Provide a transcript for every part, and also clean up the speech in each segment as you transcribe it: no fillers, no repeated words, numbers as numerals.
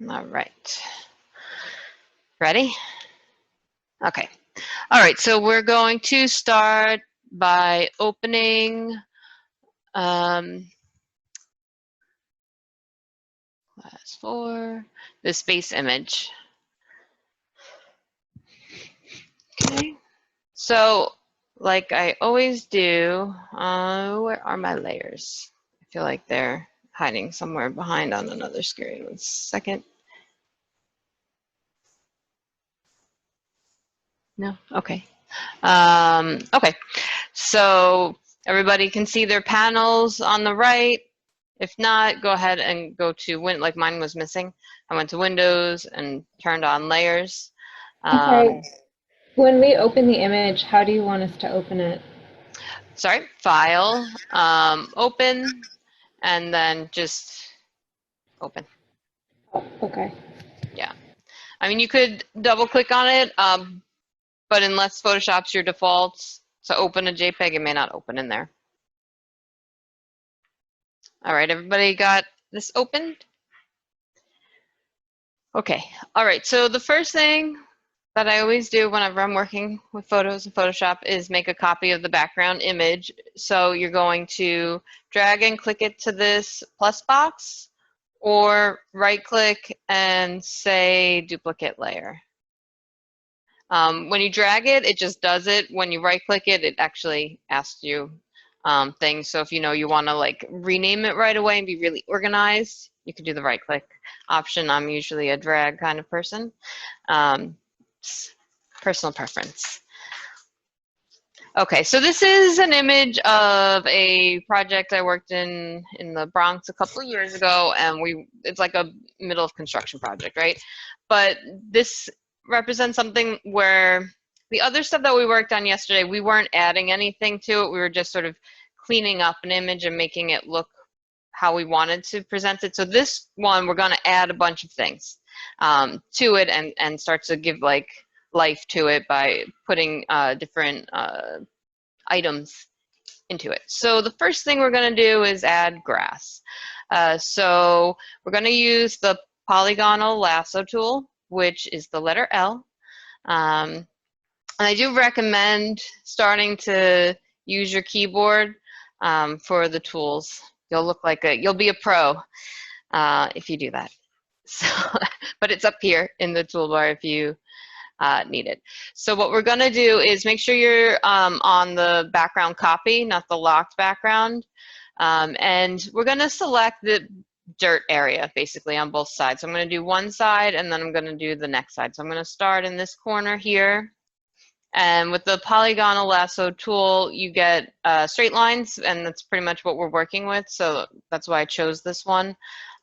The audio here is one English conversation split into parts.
All right. Ready? Okay. All right, so we're going to start by opening Class4, this base image. Okay. So, like I always do, where are my layers? I feel like they're hiding somewhere behind on another screen. 1 second. No? Okay. Okay. So everybody can see their panels on the right. If not, go ahead and go to like mine was missing. I went to Windows and turned on layers. Okay. When we open the image, how do you want us to open it? Sorry, File, open, and then just open. Oh, okay. Yeah. I mean, you could double click on it, but unless Photoshop's your default to open a JPEG, it may not open in there. All right, everybody got this opened? Okay, all right, so the first thing that I always do whenever I'm working with photos in Photoshop is make a copy of the background image. So you're going to drag and click it to this plus box, or right click and say duplicate layer. When you drag it, it just does it. When you right click it, it actually asks you things. So if you know you want to like rename it right away and be really organized, you can do the right click option. I'm usually a drag kind of person. Personal preference. Okay, so this is an image of a project I worked in the Bronx a couple of years ago, and it's like a middle of construction project, right? But this represents something where the other stuff that we worked on yesterday, we weren't adding anything to it. We were just sort of cleaning up an image and making it look how we wanted to present it. So this one, we're going to add a bunch of things to it and start to give like life to it by putting different items into it. So the first thing we're going to do is add grass. So we're going to use the polygonal lasso tool, which is the letter L. And I do recommend starting to use your keyboard for the tools. You'll be a pro if you do that. So, but it's up here in the toolbar if you need it. So what we're going to do is make sure you're on the background copy, not the locked background. And we're going to select the dirt area basically on both sides. So I'm going to do one side and then I'm going to do the next side. So I'm going to start in this corner here. And with the polygonal lasso tool, you get straight lines, and that's pretty much what we're working with. So that's why I chose this one.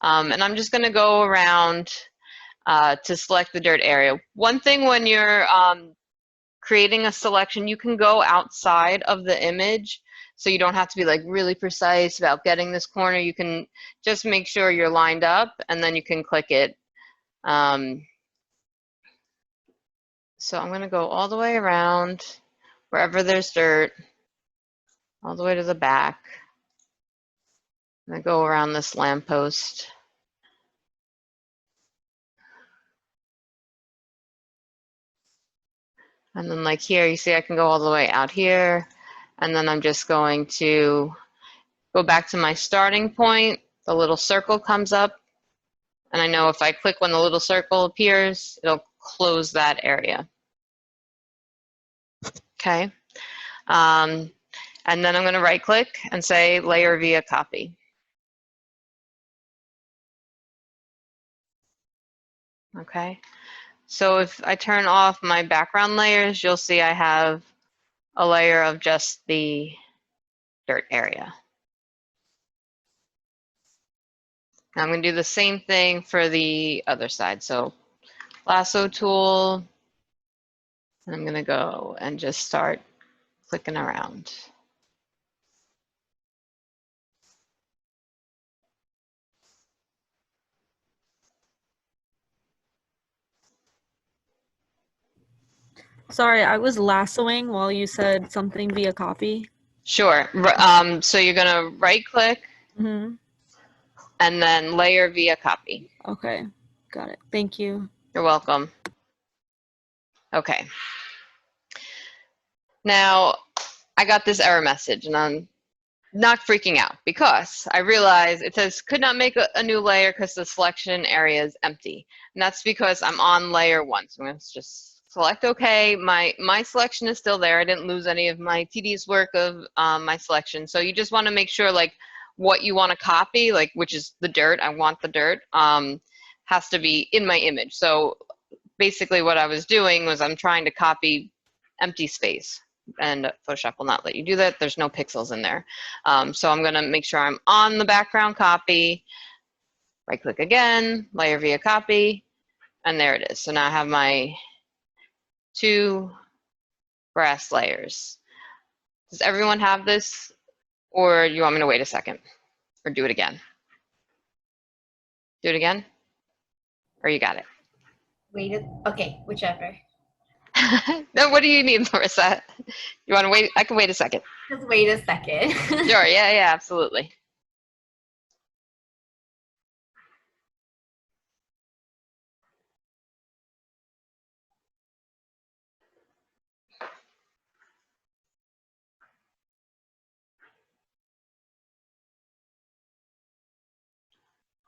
And I'm just going to go around to select the dirt area. One thing when you're creating a selection, you can go outside of the image, so you don't have to be like really precise about getting this corner. You can just make sure you're lined up, and then you can click it. So I'm going to go all the way around wherever there's dirt, all the way to the back. I'm going to go around this lamppost. And then like here, you see I can go all the way out here. And then I'm just going to go back to my starting point. The little circle comes up. And I know if I click when the little circle appears, it'll close that area. Okay. And then I'm going to right click and say layer via copy. Okay. So if I turn off my background layers, you'll see I have a layer of just the dirt area. Now I'm going to do the same thing for the other side. So lasso tool, and I'm going to go and just start clicking around. Sorry, I was lassoing while you said something via copy. Sure. So you're going to right click and then layer via copy. Okay. Got it. Thank you. You're welcome. Okay. Now, I got this error message, and I'm not freaking out because I realize it says could not make a new layer because the selection area is empty. And that's because I'm on layer 1. So I'm going to just select OK. My selection is still there. I didn't lose any of my tedious work of my selection. So you just want to make sure like what you want to copy, like which is the dirt, I want the dirt, has to be in my image. So basically what I was doing was I'm trying to copy empty space. And Photoshop will not let you do that. There's no pixels in there. So I'm going to make sure I'm on the background copy, right click again, layer via copy, and there it is. So now I have my 2 grass layers. Does everyone have this, or you want me to wait a second or do it again? Do it again, or you got it? Wait, okay, whichever. No, what do you need, Larissa? You want to wait? I can wait a second. Just wait a second. Sure, yeah, absolutely.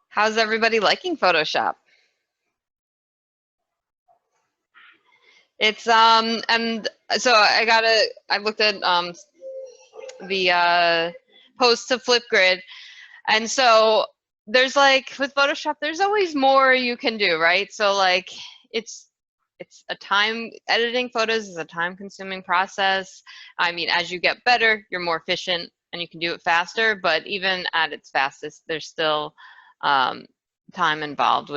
How's everybody liking Photoshop? It's and so I looked at the post to Flipgrid, and so there's like with Photoshop there's always more you can do, right? So like it's a time, editing photos is a time consuming process. I mean, as you get better, you're more efficient and you can do it faster, but even at its fastest, there's still time involved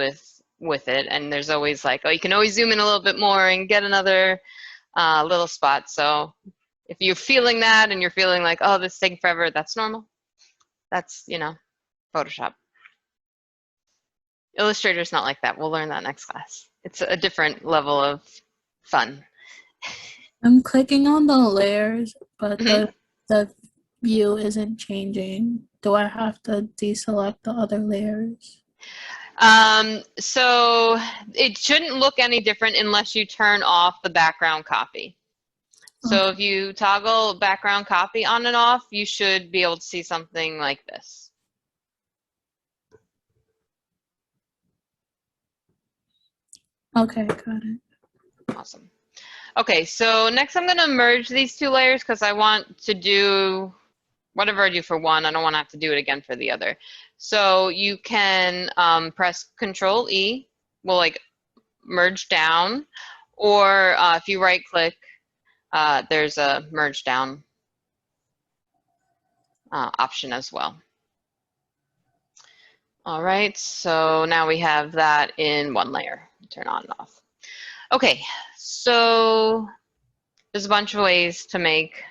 with it, and there's always like, oh, you can always zoom in a little bit more and get another little spot. So if you're feeling that and you're feeling like, oh, this is taking forever, that's normal. That's, you know, Photoshop. Illustrator's not like that. We'll learn that next class. It's a different level of fun. I'm clicking on the layers, but the view isn't changing. Do I have to deselect the other layers? So it shouldn't look any different unless you turn off the background copy. So Okay. if you toggle background copy on and off, you should be able to see something like this. Okay, got it. Awesome. Okay, so next I'm going to merge these 2 layers because I want to do whatever I do for one, I don't want to have to do it again for the other. So you can press Control E, will like merge down, or if you right click, there's a merge down option as well. All right, so now we have that in 1 layer. Turn on and off. Okay, so there's a bunch of ways to make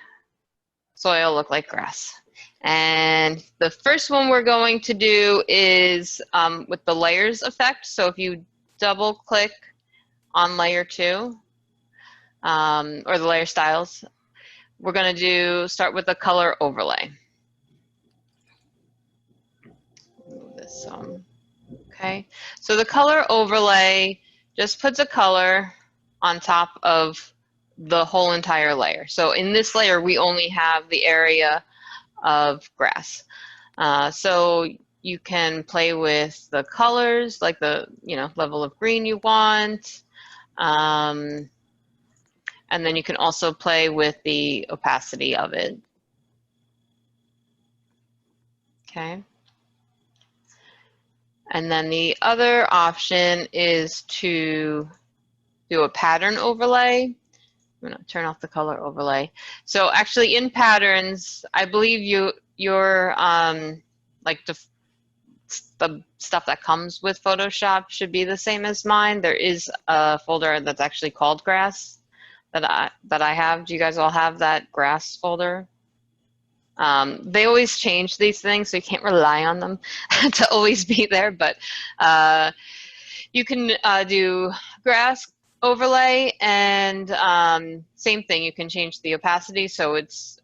soil look like grass. And the first one we're going to do is with the layers effect. So if you double click on layer 2, or the layer styles, we're going to start with the color overlay. Move this okay. So the color overlay just puts a color on top of the whole entire layer. So in this layer, we only have the area of grass. So you can play with the colors, like the level of green you want. And then you can also play with the opacity of it. Okay. And then the other option is to do a pattern overlay. I'm going to turn off the color overlay. So actually in patterns, I believe your like the stuff that comes with Photoshop should be the same as mine. There is a folder that's actually called grass that I have. Do you guys all have that grass folder? They always change these things, so you can't rely on them to always be there, but you can do grass overlay, and same thing, you can change the opacity so it's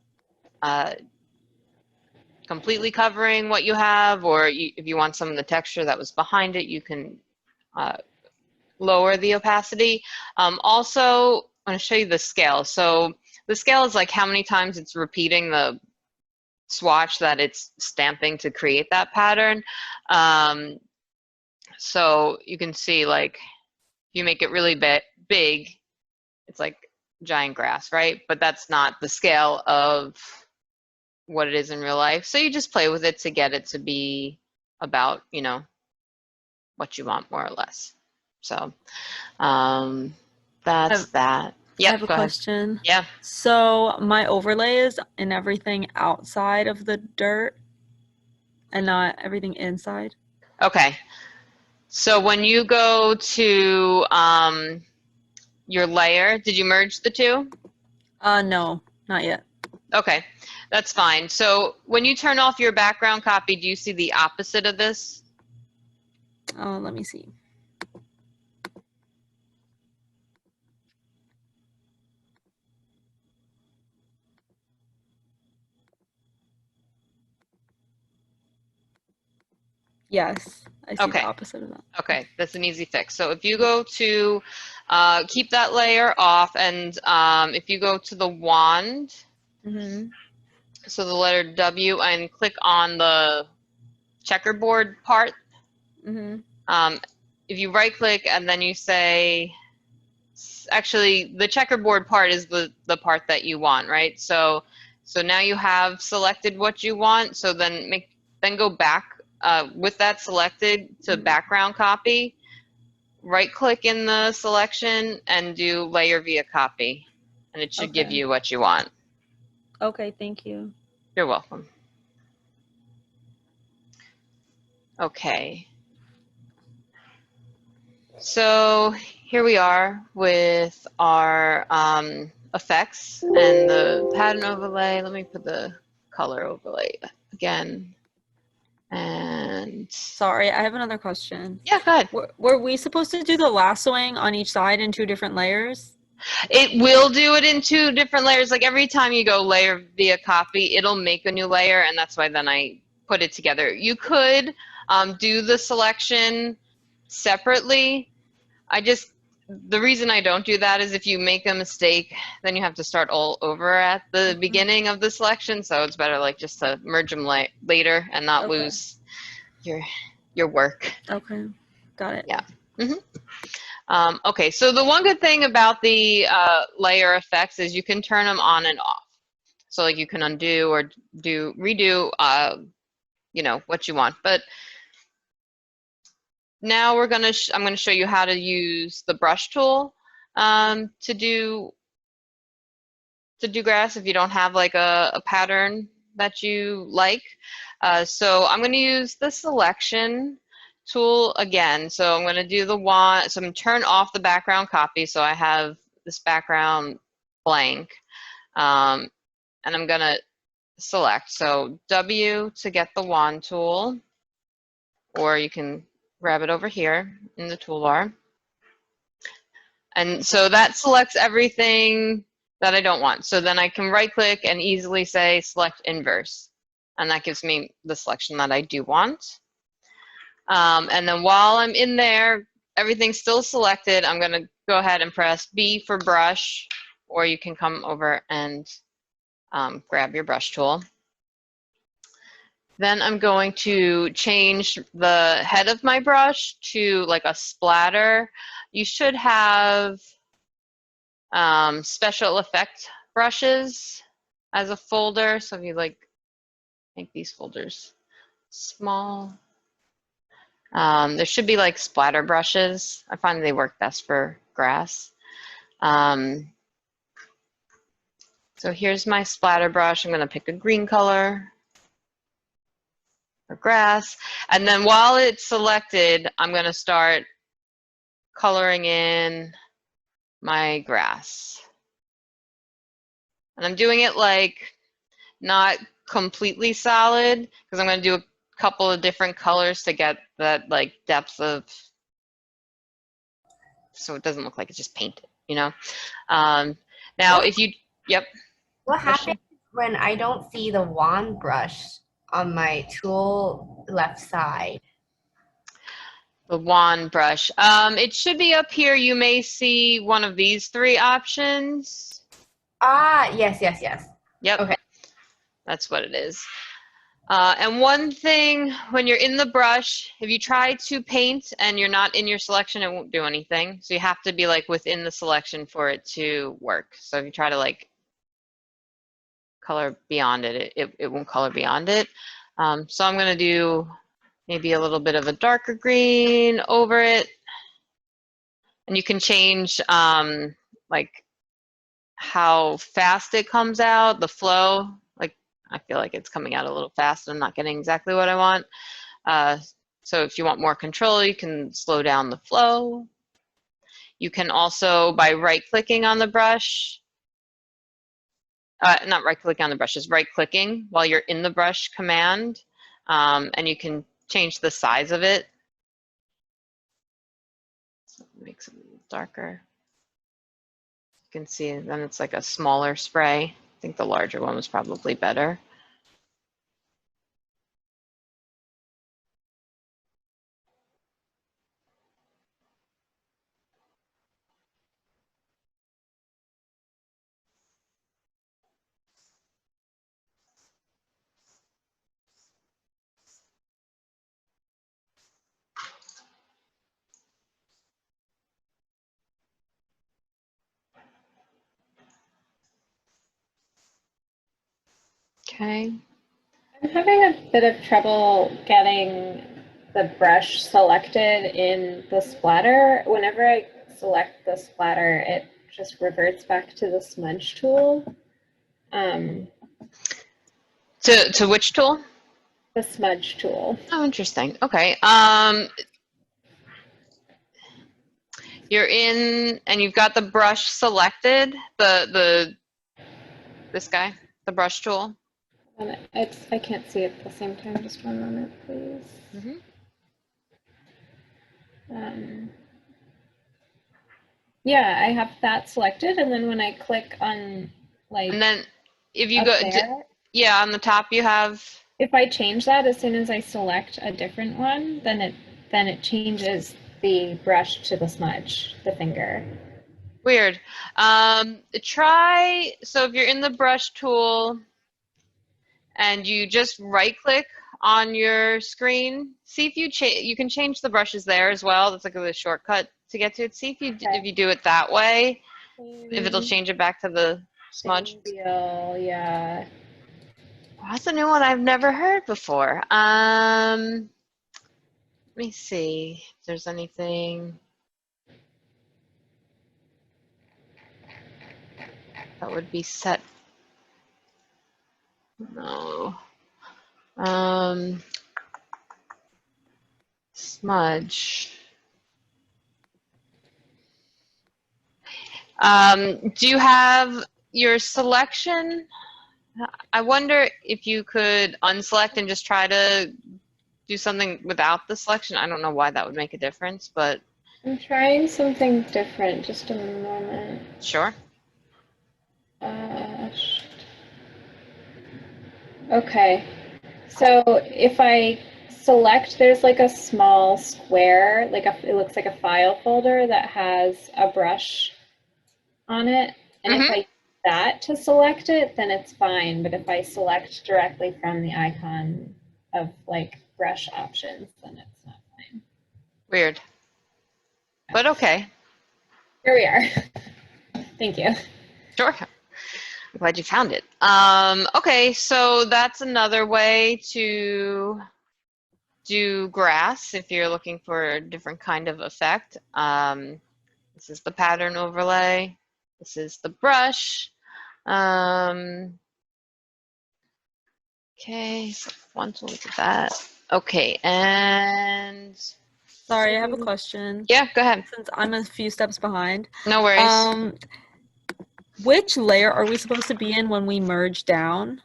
completely covering what you have, or if you want some of the texture that was behind it, you can lower the opacity. Also, I'm going to show you the scale. So the scale is like how many times it's repeating the swatch that it's stamping to create that pattern. So you can see, like, if you make it really big, it's like giant grass, right? But that's not the scale of what it is in real life. So you just play with it to get it to be about, you know, what you want, more or less. So that's that. Yep, I have a go ahead. question. Yeah. So my overlay is in everything outside of the dirt and not everything inside. Okay. So when you go to your layer, did you merge the two? No, not yet. Okay, that's fine. So when you turn off your background copy, do you see the opposite of this? Let me see. Yes, I see Okay. the opposite of that. Okay, that's an easy fix. So if you go to keep that layer off, and if you go to the wand, Mm-hmm. so the letter W, and click on the checkerboard part, Mm-hmm. if you right click and then you say, actually the checkerboard part is the part that you want, right? So now you have selected what you want. So then go back with that selected to background copy, right click in the selection and do layer via copy, and it should give Okay. you what you want. Okay, thank you. You're welcome. Okay. So here we are with our effects and the pattern overlay. Let me put the color overlay again. And Sorry, I have another question. yeah, go ahead. Were we supposed to do the lassoing on each side in 2 different layers? It will do it in 2 different layers. Like every time you go layer via copy, it'll make a new layer, and that's why then I put it together. You could do the selection separately. The reason I don't do that is if you make a mistake, then you have to start all over at the beginning of the selection. So it's better like just to merge them later and not Okay. lose your work. Okay, got it. Yeah. Okay, so the one good thing about the layer effects is you can turn them on and off. So like you can undo or redo, you know, what you want. But now I'm gonna show you how to use the brush tool to do grass if you don't have like a pattern that you like. So I'm gonna use the selection tool again. So I'm gonna do the wand. So I'm gonna turn off the background copy. So I have this background blank, and I'm gonna select. So W to get the wand tool, or you can grab it over here in the toolbar. And so that selects everything that I don't want. So then I can right click and easily say select inverse. And that gives me the selection that I do want. And then while I'm in there, everything's still selected. I'm going to go ahead and press B for brush, or you can come over and grab your brush tool. Then I'm going to change the head of my brush to like a splatter. You should have special effect brushes as a folder. So if you like make these folders small, there should be like splatter brushes. I find they work best for grass. So here's my splatter brush. I'm going to pick a green color for grass. And then while it's selected, I'm going to start coloring in my grass. And I'm doing it like not completely solid because I'm going to do a couple of different colors to get that like depth of, so it doesn't look like it's just painted, you know. Now if you, yep. What Question? happens when I don't see the wand brush on my tool left side? The wand brush. It should be up here. You may see one of these three options. Ah, yes, yes, yes. Yep. Okay. That's what it is. And one thing, when you're in the brush, if you try to paint and you're not in your selection, it won't do anything. So you have to be like within the selection for it to work. So if you try to like color beyond it, it won't color beyond it. So I'm going to do maybe a little bit of a darker green over it. And you can change like how fast it comes out, the flow. Like I feel like it's coming out a little fast and I'm not getting exactly what I want. So if you want more control, you can slow down the flow. You can also, by right-clicking on the brush, not right-clicking on the brush, just right-clicking while you're in the brush command, and you can change the size of it. So it makes it a little darker. You can see then it's like a smaller spray. I think the larger one was probably better. Okay. I'm having a bit of trouble getting the brush selected in the splatter. Whenever I select the splatter, it just reverts back to the smudge tool. To which tool? The smudge tool. Oh, interesting. Okay. You're in, and you've got the brush selected. This guy, the brush tool. And I can't see it at the same time. Just one moment, please. Mhm. Yeah, I have that selected, and then when I click on like And then if you up go, there, yeah, on the top you have. if I change that as soon as I select a different one, then it changes the brush to the smudge, the finger. Weird. Try, so if you're in the brush tool and you just right click on your screen, see if you can change the brushes there as well. That's like a shortcut to get to it. See if you do it that way, if it'll change it back to the smudge. Same deal, yeah. Oh, that's a new one I've never heard before. Let me see if there's anything that would be set. No. Smudge. Do you have your selection? I wonder if you could unselect and just try to do something without the selection. I don't know why that would make a difference, but I'm trying something different. Just a moment. sure. Okay. So if I select, there's like a small square, it looks like a file folder that has a brush on it. And if I use that to select it, then it's fine. But if I select directly from the icon of like brush options, then it's not fine. Weird. But okay. Here we are. Thank you. Sure. I'm glad you found it. Okay, so that's another way to do grass if you're looking for a different kind of effect. This is the pattern overlay. This is the brush. Okay, so once we'll look at that. Okay, and Sorry, I have a question. yeah, go ahead. Since I'm a few steps behind. No worries. Which layer are we supposed to be in when we merge down?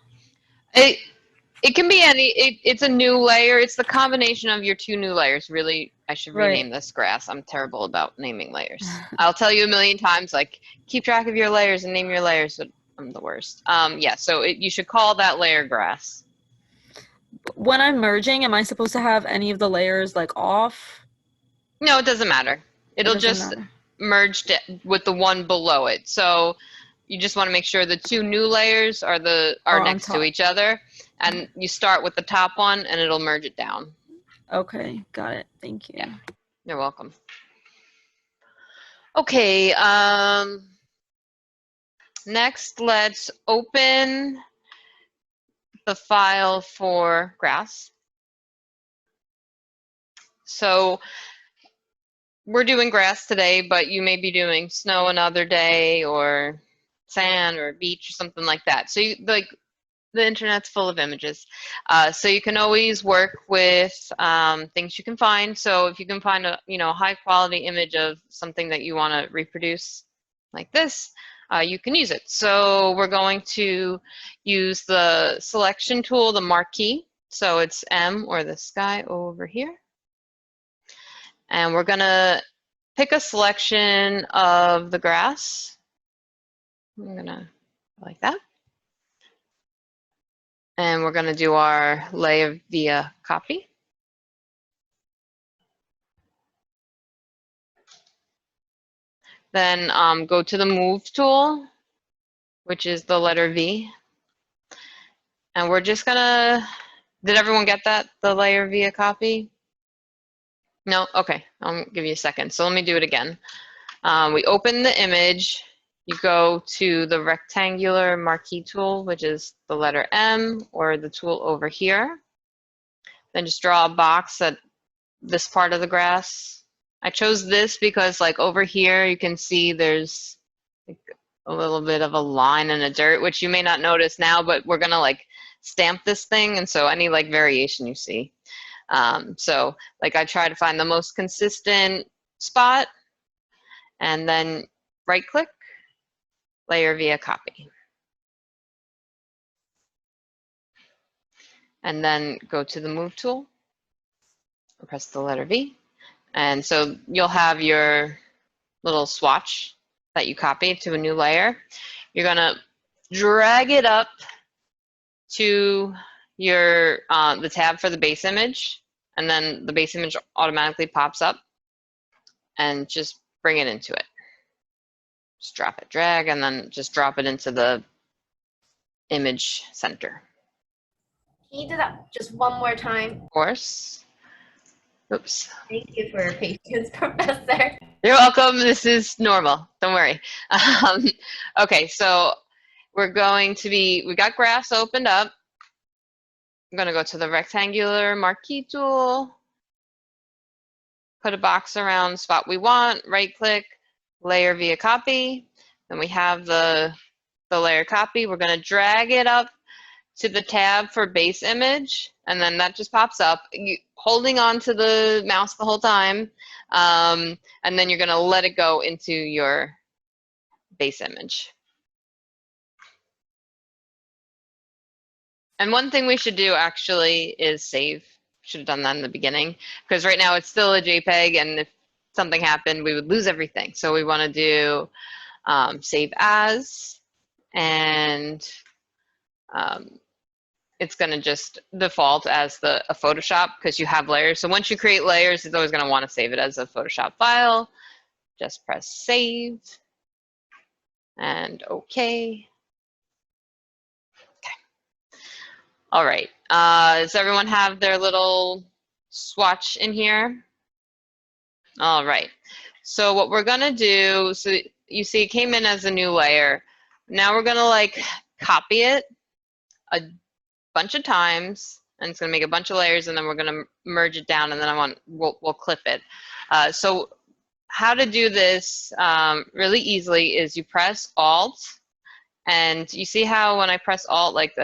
It can be any, it's a new layer. It's the combination of your two new layers. Really, I should rename this grass. I'm terrible about naming layers. I'll tell you a million times, like, keep track of your layers and name your layers, but I'm the worst. Yeah, so you should call that layer grass. When I'm merging, am I supposed to have any of the layers like off? No, it doesn't matter. It'll doesn't just matter. merge with the one below it. So you just want to make sure the two new layers are Are on next to top. each other, and you start with the top one, and it'll merge it down. Okay, got it. Thank you. Yeah. You're welcome. Okay. Next, let's open the file for grass. So we're doing grass today, but you may be doing snow another day, or sand, or beach, or something like that. So the internet's full of images. So you can always work with things you can find. So if you can find a high quality image of something that you want to reproduce like this, you can use it. So we're going to use the selection tool, the marquee. So it's M, or the sky over here. And we're gonna pick a selection of the grass. I'm gonna like that. And we're gonna do our layer via copy. Then go to the move tool, which is the letter V. And we're just gonna, did everyone get that? The layer via copy? No? Okay, I'll give you a second. So let me do it again. We open the image, you go to the rectangular marquee tool, which is the letter M, or the tool over here. Then just draw a box at this part of the grass. I chose this because like over here you can see there's like a little bit of a line in the dirt, which you may not notice now, but we're gonna like stamp this thing, and so any like variation you see. So like I try to find the most consistent spot, and then right click, layer via copy. And then go to the move tool, press the letter V. And so you'll have your little swatch that you copied to a new layer. You're gonna drag it up to your the tab for the base image, and then the base image automatically pops up, and just bring it into it. Just drop it, drag, and then just drop it into the image center. Can you do that just one more time? Of course. Oops. Thank you for your patience, Professor. You're welcome. This is normal. Don't worry. Okay, so we're going to be, we got graphs opened up. I'm going to go to the rectangular marquee tool, put a box around the spot we want, right click, layer via copy. Then we have the layer copy. We're going to drag it up to the tab for base image, and then that just pops up. Holding on to the mouse the whole time, and then you're going to let it go into your base image. And one thing we should do actually is save. Should have done that in the beginning, because right now it's still a JPEG, and if something happened, we would lose everything. So we want to do save as, and it's going to just default as a Photoshop, because you have layers. So once you create layers, it's always going to want to save it as a Photoshop file. Just press save and OK. All right, does everyone have their little swatch in here? All right, so what we're gonna do, so you see it came in as a new layer. Now we're gonna like copy it a bunch of times, and it's gonna make a bunch of layers, and then we're gonna merge it down, and then we'll clip it. So how to do this really easily is you press Alt, and you see how when I press Alt, like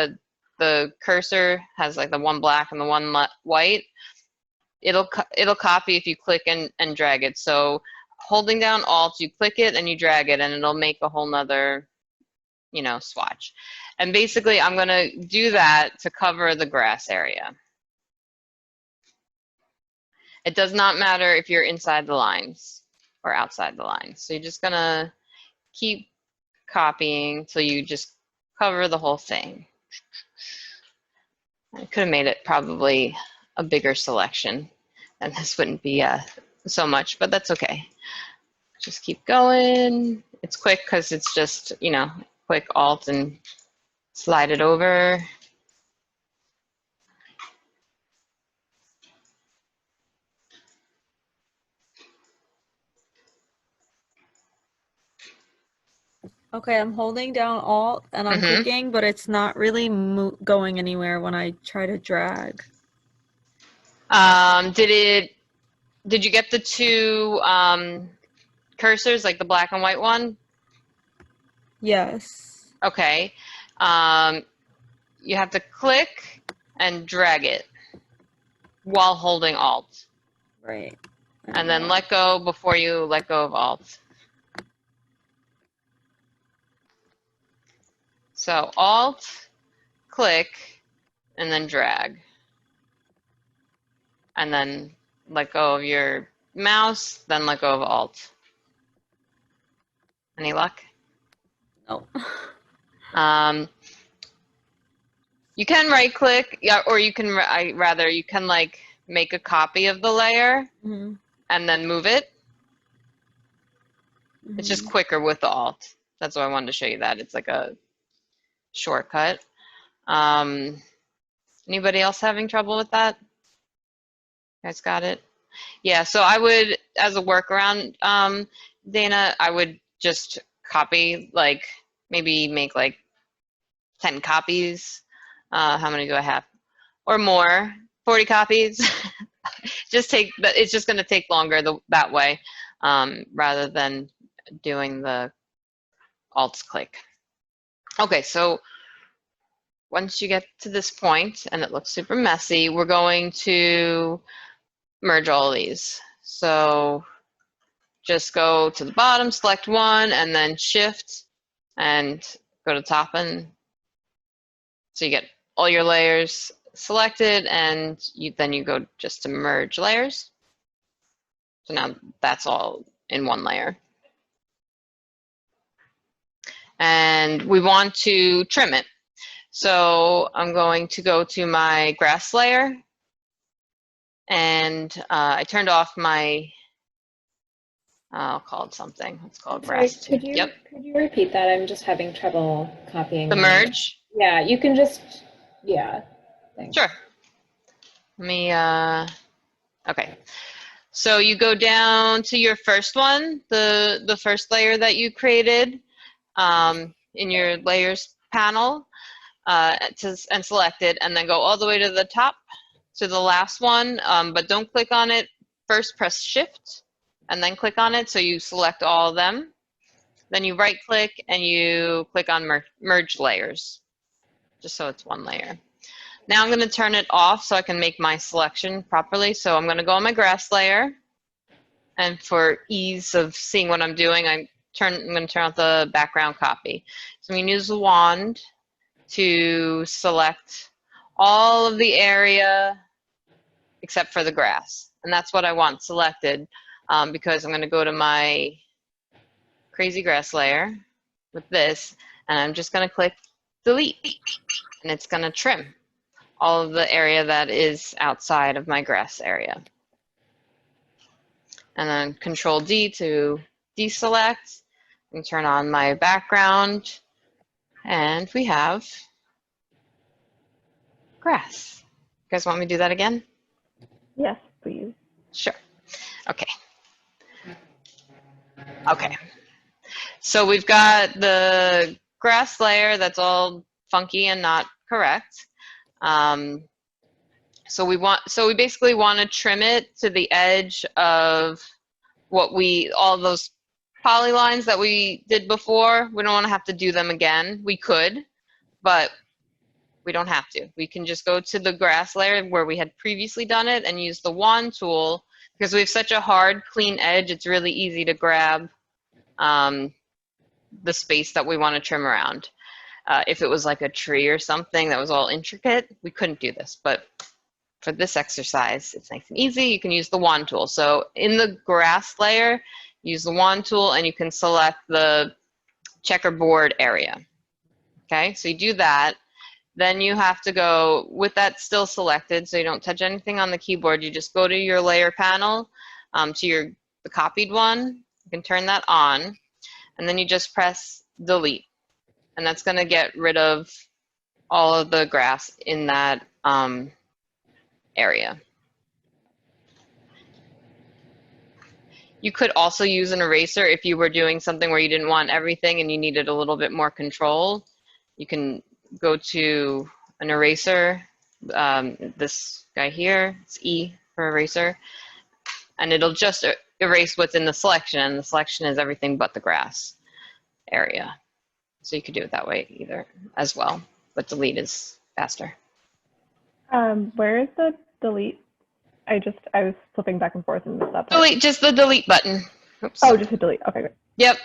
the cursor has like the one black and the one white. It'll copy if you click and drag it. So holding down Alt, you click it and you drag it, and it'll make a whole nother, swatch. And basically, I'm going to do that to cover the grass area. It does not matter if you're inside the lines or outside the lines. So you're just going to keep copying till you just cover the whole thing. I could have made it probably a bigger selection, and this wouldn't be so much, but that's okay. Just keep going. It's quick because it's just, you know, quick Alt and slide it over. Okay, I'm holding down Alt and I'm Mhm. clicking, but it's not really going anywhere when I try to drag. Did you get the two cursors, like the black and white one? Yes. Okay. You have to click and drag it while holding Alt. Right. And then let go before you let go of Alt. So Alt, click, and then drag. And then let go of your mouse, then let go of Alt. Any luck? No. You can right click, yeah, or you can, rather, you can like make a copy of the layer Mm-hmm. and then move it. It's just Mm-hmm. quicker with the Alt. That's why I wanted to show you that. It's like a shortcut. Anybody else having trouble with that? You guys got it? Yeah, so I would, as a workaround, Dana, I would just copy, like, maybe make like 10 copies. How many do I have? Or more, 40 copies. It's just going to take longer that way, rather than doing the Alt click. Okay, so once you get to this point and it looks super messy, we're going to merge all these. So just go to the bottom, select one, and then Shift and go to top, and so you get all your layers selected, and then you go just to merge layers. So now that's all in one layer. And we want to trim it. So I'm going to go to my grass layer, and I turned off my, I'll call it something. Let's call it Sorry, grass. could you repeat that? I'm just having trouble copying. The merge? Yeah, you can just, yeah. Thanks. Sure. Let me, okay. So you go down to your first one, the first layer that you created in your layers panel, and select it, and then go all the way to the top to the last one, but don't click on it. First press Shift and then click on it, so you select all of them. Then you right click and you click on merge layers, just so it's one layer. Now I'm going to turn it off so I can make my selection properly. So I'm going to go on my grass layer, and for ease of seeing what I'm doing, I'm going to turn off the background copy. So I'm going to use the wand to select all of the area except for the grass. And that's what I want selected, because I'm going to go to my crazy grass layer with this, and I'm just going to click delete, and it's going to trim all of the area that is outside of my grass area. And then Control D to deselect and turn on my background, and we have grass. You guys want me to do that again? Yes, please. Sure. Okay. Okay. So we've got the grass layer that's all funky and not correct. So we basically want to trim it to the edge of all those polylines that we did before. We don't want to have to do them again. We could, but we don't have to. We can just go to the grass layer where we had previously done it and use the wand tool, because we have such a hard, clean edge, it's really easy to grab the space that we want to trim around. If it was like a tree or something that was all intricate, we couldn't do this. But for this exercise, it's nice and easy. You can use the wand tool. So in the grass layer, use the wand tool and you can select the checkerboard area. Okay, so you do that. Then you have to go, with that still selected, so you don't touch anything on the keyboard, you just go to your layer panel, to the copied one. You can turn that on, and then you just press delete, and that's going to get rid of all of the grass in that area. You could also use an eraser if you were doing something where you didn't want everything and you needed a little bit more control. You can go to an eraser, this guy here, it's E for eraser, and it'll just erase what's in the selection, and the selection is everything but the grass area. So you could do it that way either as well, but delete is faster. Where is the delete? I was flipping back and forth and missed that part. Delete, just the delete button. Oops. Oh, just a delete. Okay, great. Yep.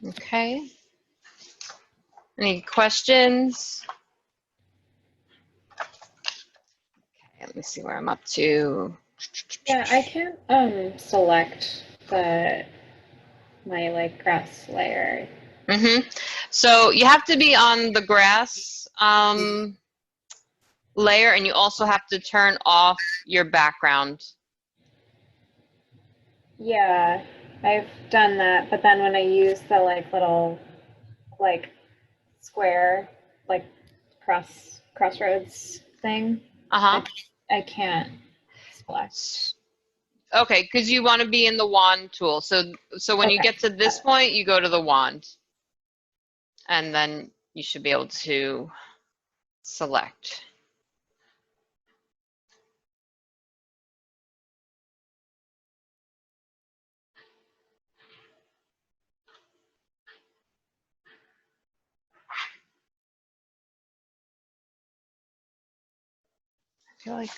Okay. Any questions? Okay, let me see where I'm up to. Yeah, I can't select my like grass layer. So you have to be on the grass layer, and you also have to turn off your background. Yeah, I've done that, but then when I use the like little like square like crossroads thing, I can't select. Okay, because you want to be in the wand tool. So when you get to this point, you go to the wand, and then you should be able to select. I feel like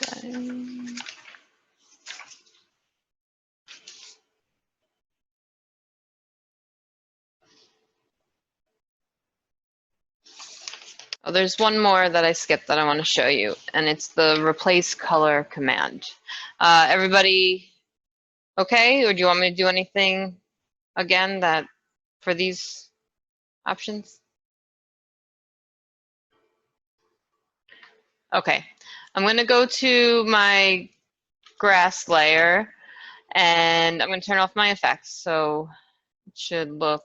oh, there's one more that I skipped that I want to show you, and it's the replace color command. Everybody okay, or do you want me to do anything again that for these options? Okay, I'm going to go to my grass layer, and I'm going to turn off my effects. So it should look,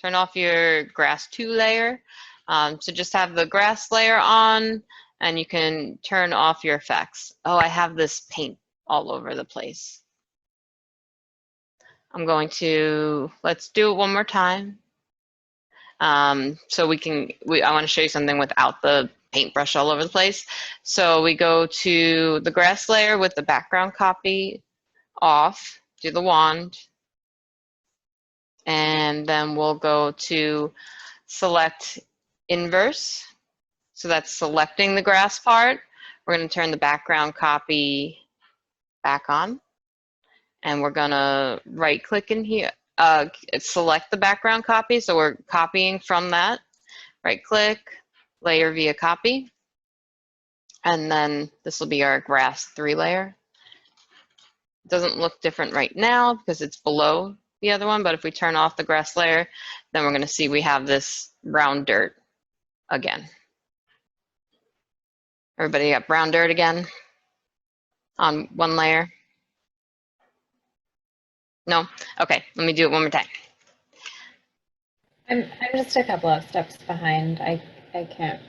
turn off your grass 2 layer. So just have the grass layer on, and you can turn off your effects. Oh, I have this paint all over the place. I'm going to, let's do it one more time. So I want to show you something without the paintbrush all over the place. So we go to the grass layer with the background copy off, do the wand, and then we'll go to select inverse. So that's selecting the grass part. We're going to turn the background copy back on, and we're going to right click in here, select the background copy. So we're copying from that. Right click, layer via copy, and then this will be our grass 3 layer. It doesn't look different right now because it's below the other one, but if we turn off the grass layer, then we're going to see we have this brown dirt again. Everybody got brown dirt again on one layer? No? Okay, let me do it one more time. I'm just a couple of steps behind. I can't.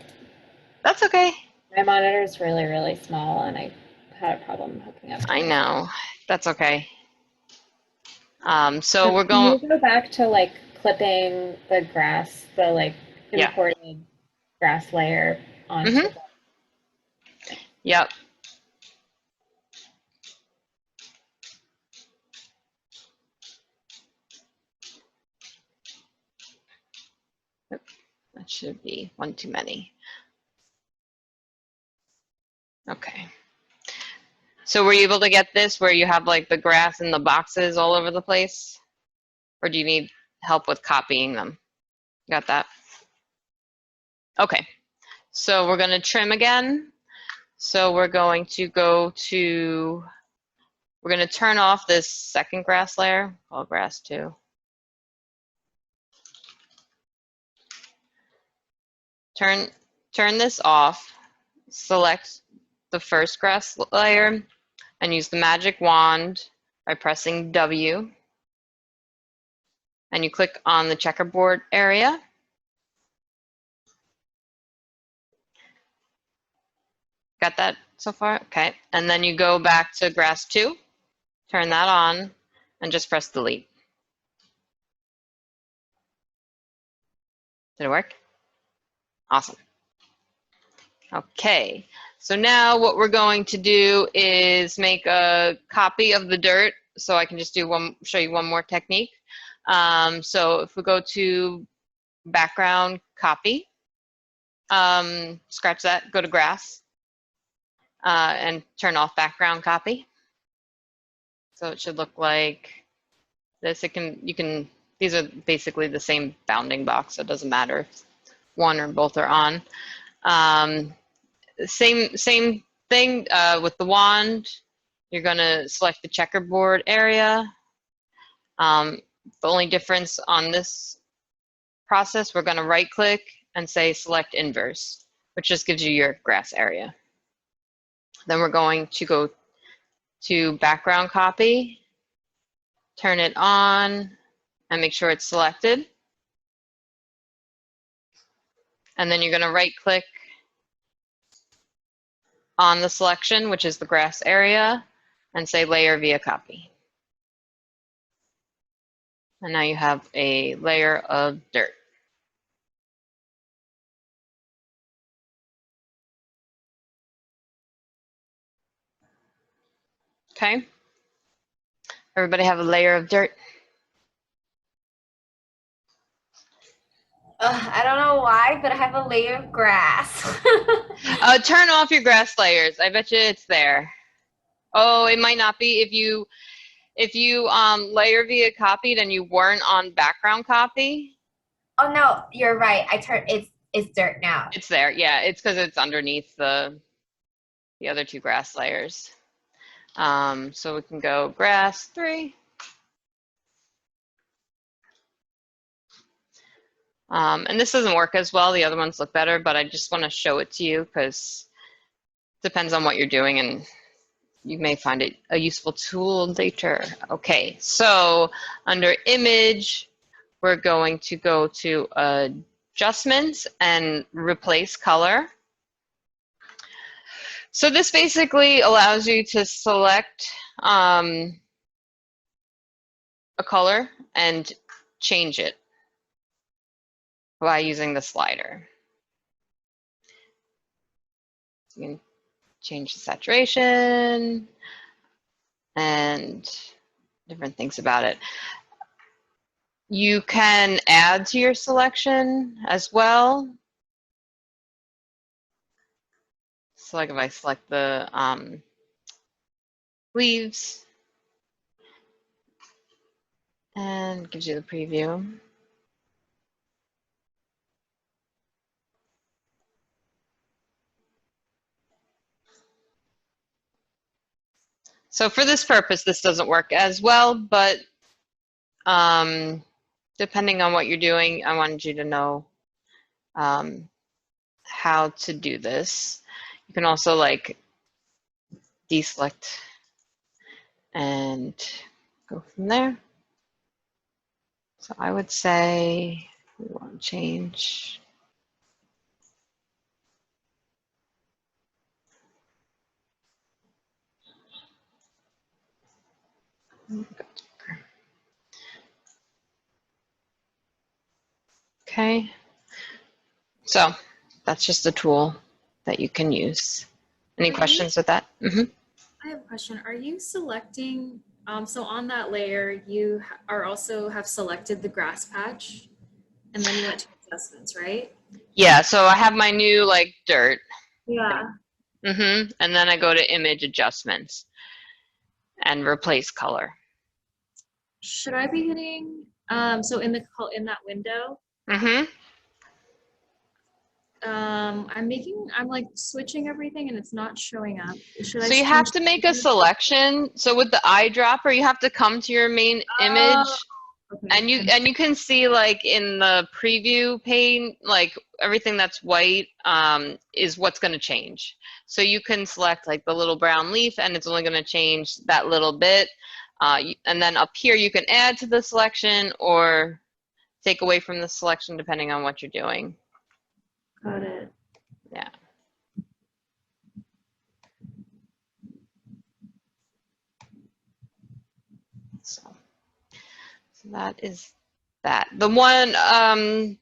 That's okay. My monitor is really, really small, and I had a problem hooking up. I know. That's okay. So we're going. Can you go back to like clipping the grass, the like imported grass layer onto the... Yep. That should be one too many. Okay. So were you able to get this where you have like the grass and the boxes all over the place? Or do you need help with copying them? Got that? Okay. So we're going to trim again. So we're going to go to we're going to turn off this second grass layer called grass 2. Turn this off, select the first grass layer, and use the magic wand by pressing W. And you click on the checkerboard area. Got that so far? Okay. And then you go back to grass 2, turn that on, and just press delete. Did it work? Awesome. Okay. So now what we're going to do is make a copy of the dirt. So I can just show you one more technique. So if we go to background copy, scratch that, go to grass, and turn off background copy. So it should look like this. These are basically the same bounding box, so it doesn't matter if one or both are on. Same thing with the wand. You're gonna select the checkerboard area. The only difference on this process, we're gonna right click and say select inverse, which just gives you your grass area. Then we're going to go to background copy, turn it on, and make sure it's selected. And then you're going to right click on the selection, which is the grass area, and say layer via copy. And now you have a layer of dirt. Okay. Everybody have a layer of dirt? I don't know why, but I have a layer of grass. Turn off your grass layers. I bet you it's there. Oh, it might not be. If you layer via copied and you weren't on background copy. Oh no, you're right. It's dirt now. It's there. Yeah, it's because it's underneath the other 2 grass layers. So we can go grass 3. And this doesn't work as well. The other ones look better, but I just want to show it to you because it depends on what you're doing and you may find it a useful tool later. Okay, so under image, we're going to go to adjustments and replace color. So this basically allows you to select a color and change it by using the slider. So you can change the saturation and different things about it. You can add to your selection as well. So like if I select the leaves and gives you the preview. So for this purpose, this doesn't work as well, but depending on what you're doing, I wanted you to know how to do this. You can also like deselect and go from there. So I would say we want to change. Okay, so that's just a tool that you can use. Any questions with that? I have a question. Are you selecting, so on that layer, you are also have selected the grass patch and then you went to adjustments, right? Yeah, so I have my new like dirt. Yeah. And then I go to image adjustments and replace color. Should I be hitting, so in that window, I'm like switching everything and it's not showing up. Should I So you have change to make a the- selection. So with the eyedropper, you have to come to your main image. Okay. And you can see like in the preview pane, like everything that's white is what's going to change. So you can select like the little brown leaf, and it's only going to change that little bit. And then up here, you can add to the selection or take away from the selection depending on what you're doing. Got it. Yeah. So that is that. The one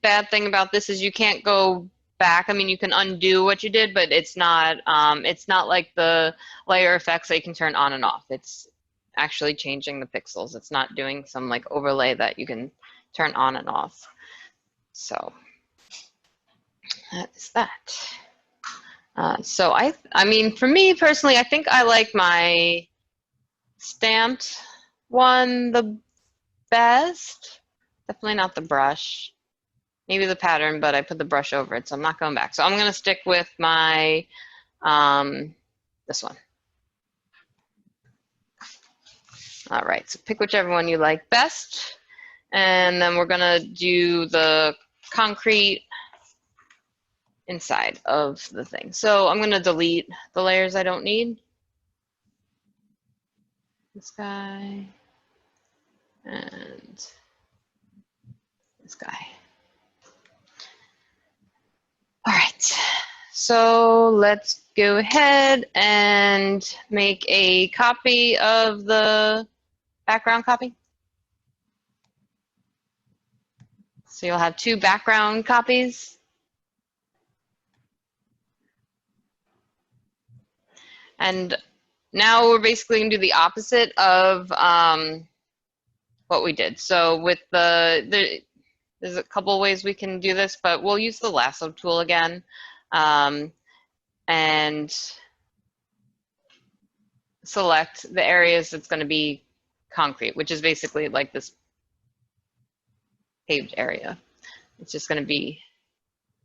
bad thing about this is you can't go back. I mean, you can undo what you did, but it's not like the layer effects that you can turn on and off. It's actually changing the pixels. It's not doing some like overlay that you can turn on and off. So that is that. So I mean, for me personally, I think I like my stamped one the best. Definitely not the brush. Maybe the pattern, but I put the brush over it, so I'm not going back. So I'm going to stick with my, this one. All right, so pick whichever one you like best. And then we're going to do the concrete inside of the thing. So I'm going to delete the layers I don't need. This guy and this guy. All right, so let's go ahead and make a copy of the background copy. So you'll have 2 background copies. And now we're basically going to do the opposite of what we did. So with there's a couple ways we can do this, but we'll use the lasso tool again. And select the areas that's going to be concrete, which is basically like this paved area. It's just going to be,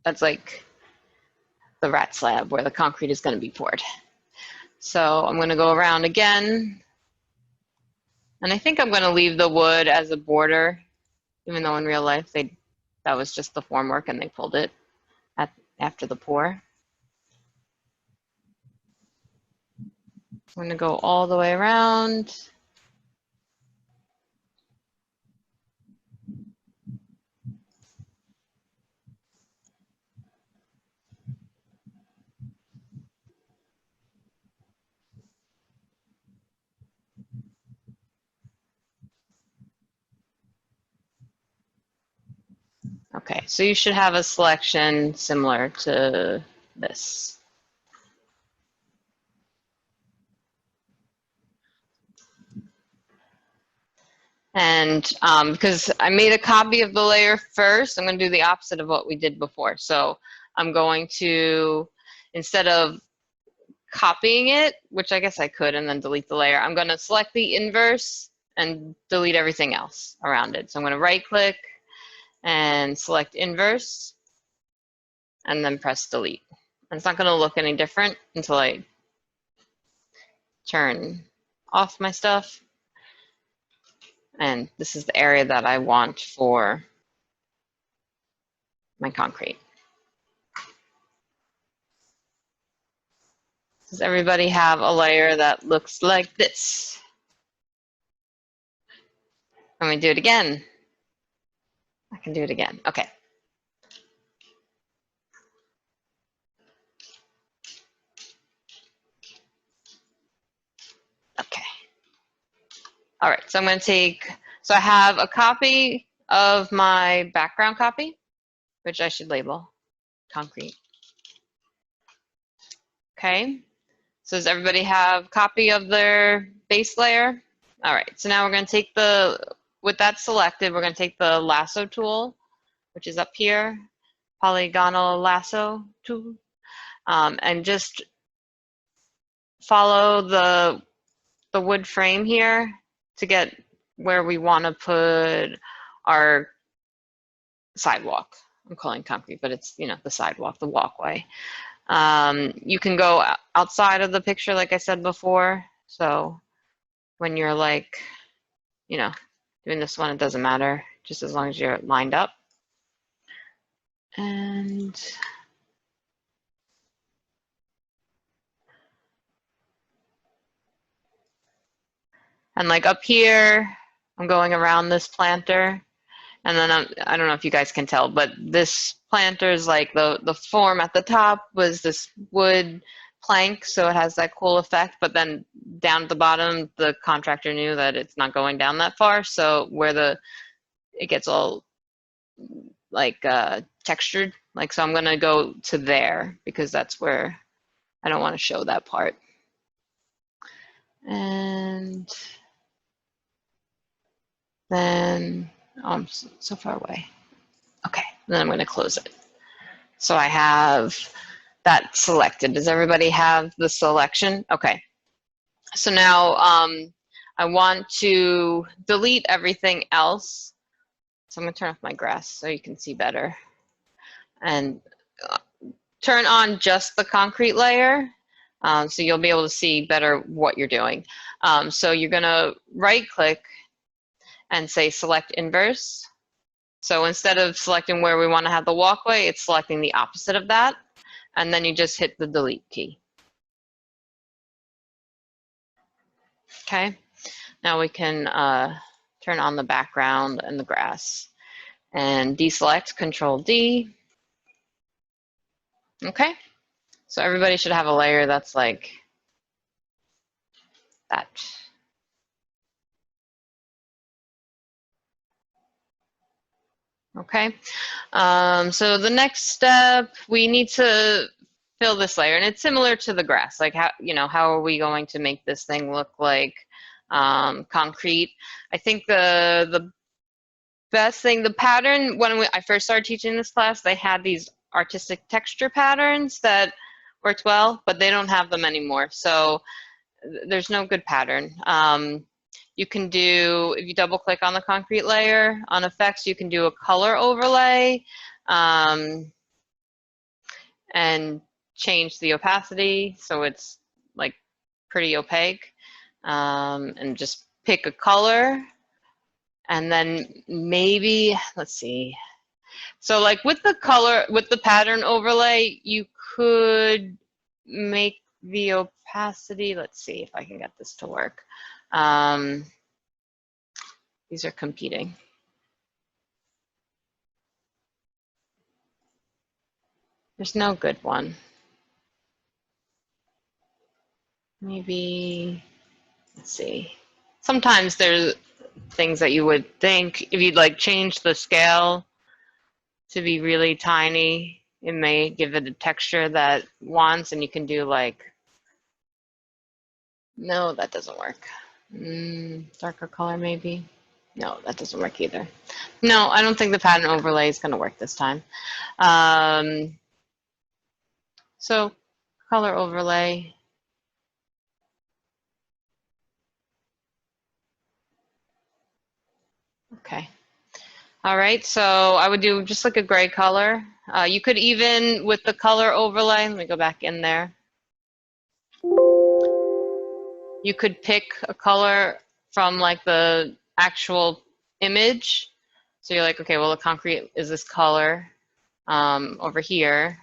that's like the rat slab where the concrete is going to be poured. So I'm going to go around again. And I think I'm going to leave the wood as a border, even though in real life that was just the formwork and they pulled it after the pour. I'm going to go all the way around. Okay, so you should have a selection similar to this. And because I made a copy of the layer first, I'm going to do the opposite of what we did before. So I'm going to, instead of copying it, which I guess I could and then delete the layer, I'm going to select the inverse and delete everything else around it. So I'm going to right click and select inverse and then press delete. And it's not going to look any different until I turn off my stuff. And this is the area that I want for my concrete. Does everybody have a layer that looks like this? Let me do it again. I can do it again. Okay. Okay. All right, so I'm going to take, so I have a copy of my background copy, which I should label concrete. Okay, so does everybody have a copy of their base layer? All right, so now we're going to take with that selected, we're going to take the lasso tool, which is up here, polygonal lasso tool, and just follow the wood frame here to get where we want to put our sidewalk. I'm calling concrete, but it's, you know, the sidewalk, the walkway. You can go outside of the picture, like I said before. So when you're like, you know, doing this one, it doesn't matter, just as long as you're lined up. And like up here, I'm going around this planter. And then I don't know if you guys can tell, but this planter is like the form at the top was this wood plank, so it has that cool effect. But then down at the bottom, the contractor knew that it's not going down that far, so where it gets all like textured, like, so I'm gonna go to there because that's where I don't want to show that part. And then I'm so far away. Okay, then I'm going to close it. So I have that selected. Does everybody have the selection? Okay. So now I want to delete everything else. So I'm going to turn off my grass so you can see better. And turn on just the concrete layer. So you'll be able to see better what you're doing. So you're going to right click and say select inverse. So instead of selecting where we want to have the walkway, it's selecting the opposite of that. And then you just hit the delete key. Okay, now we can turn on the background and the grass. And deselect, Control D. Okay, so everybody should have a layer that's like that. Okay, so the next step, we need to fill this layer, and it's similar to the grass. Like, how, you know, how are we going to make this thing look like concrete? I think the best thing, the pattern, when I first started teaching this class, they had these artistic texture patterns that worked well, but they don't have them anymore. So there's no good pattern. You can do, if you double click on the concrete layer, on effects, you can do a color overlay and change the opacity so it's like pretty opaque, and just pick a color. And then maybe, let's see. So like with the color, with the pattern overlay, you could make the opacity, let's see if I can get this to work. These are competing. There's no good one. Maybe, let's see. Sometimes there's things that you would think, if you'd like change the scale to be really tiny, it may give it a texture that wants, and you can do like, no, that doesn't work. Darker color maybe. No, that doesn't work either. No, I don't think the pattern overlay is going to work this time. So color overlay. Okay. All right, so I would do just like a gray color. You could even, with the color overlay, let me go back in there. You could pick a color from like the actual image. So you're like, okay, well, the concrete is this color over here.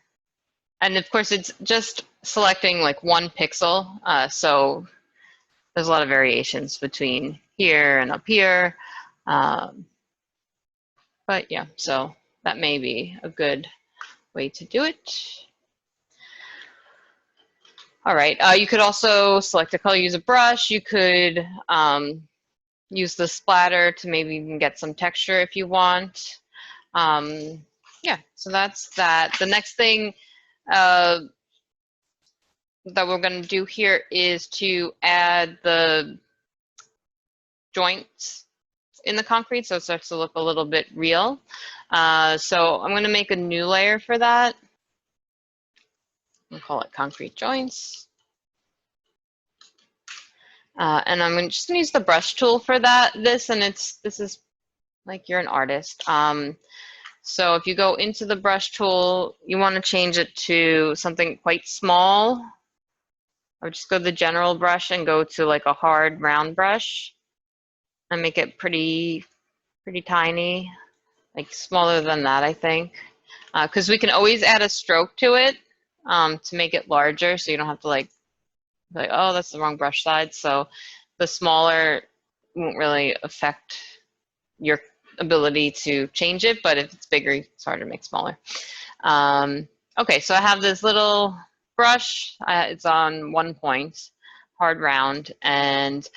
And of course, it's just selecting like one pixel. So there's a lot of variations between here and up here. But yeah, so that may be a good way to do it. All right, you could also select a color, use a brush. You could use the splatter to maybe even get some texture if you want. Yeah, so that's that. The next thing that we're going to do here is to add the joints in the concrete so it starts to look a little bit real. So I'm going to make a new layer for that. I'll call it concrete joints. And I'm just going to use the brush tool for this, and this is like, you're an artist. So if you go into the brush tool, you want to change it to something quite small. Or just go to the general brush and go to like a hard round brush and make it pretty tiny, like smaller than that, I think. Because we can always add a stroke to it to make it larger, so you don't have to like, oh, that's the wrong brush side. So the smaller won't really affect your ability to change it, but if it's bigger, it's harder to make smaller. Okay, so I have this little brush. It's on 1 point, hard round, and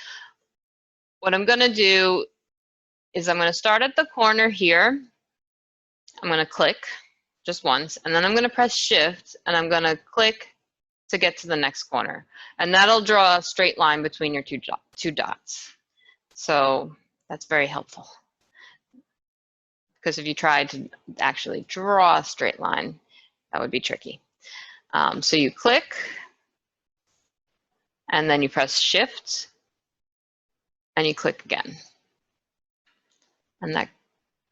what I'm gonna do is I'm gonna start at the corner here. I'm gonna click just once, and then I'm gonna press Shift, and I'm gonna click to get to the next corner. And that'll draw a straight line between your two dots. So that's very helpful. Because if you tried to actually draw a straight line, that would be tricky. So you click, and then you press Shift, and you click again. And that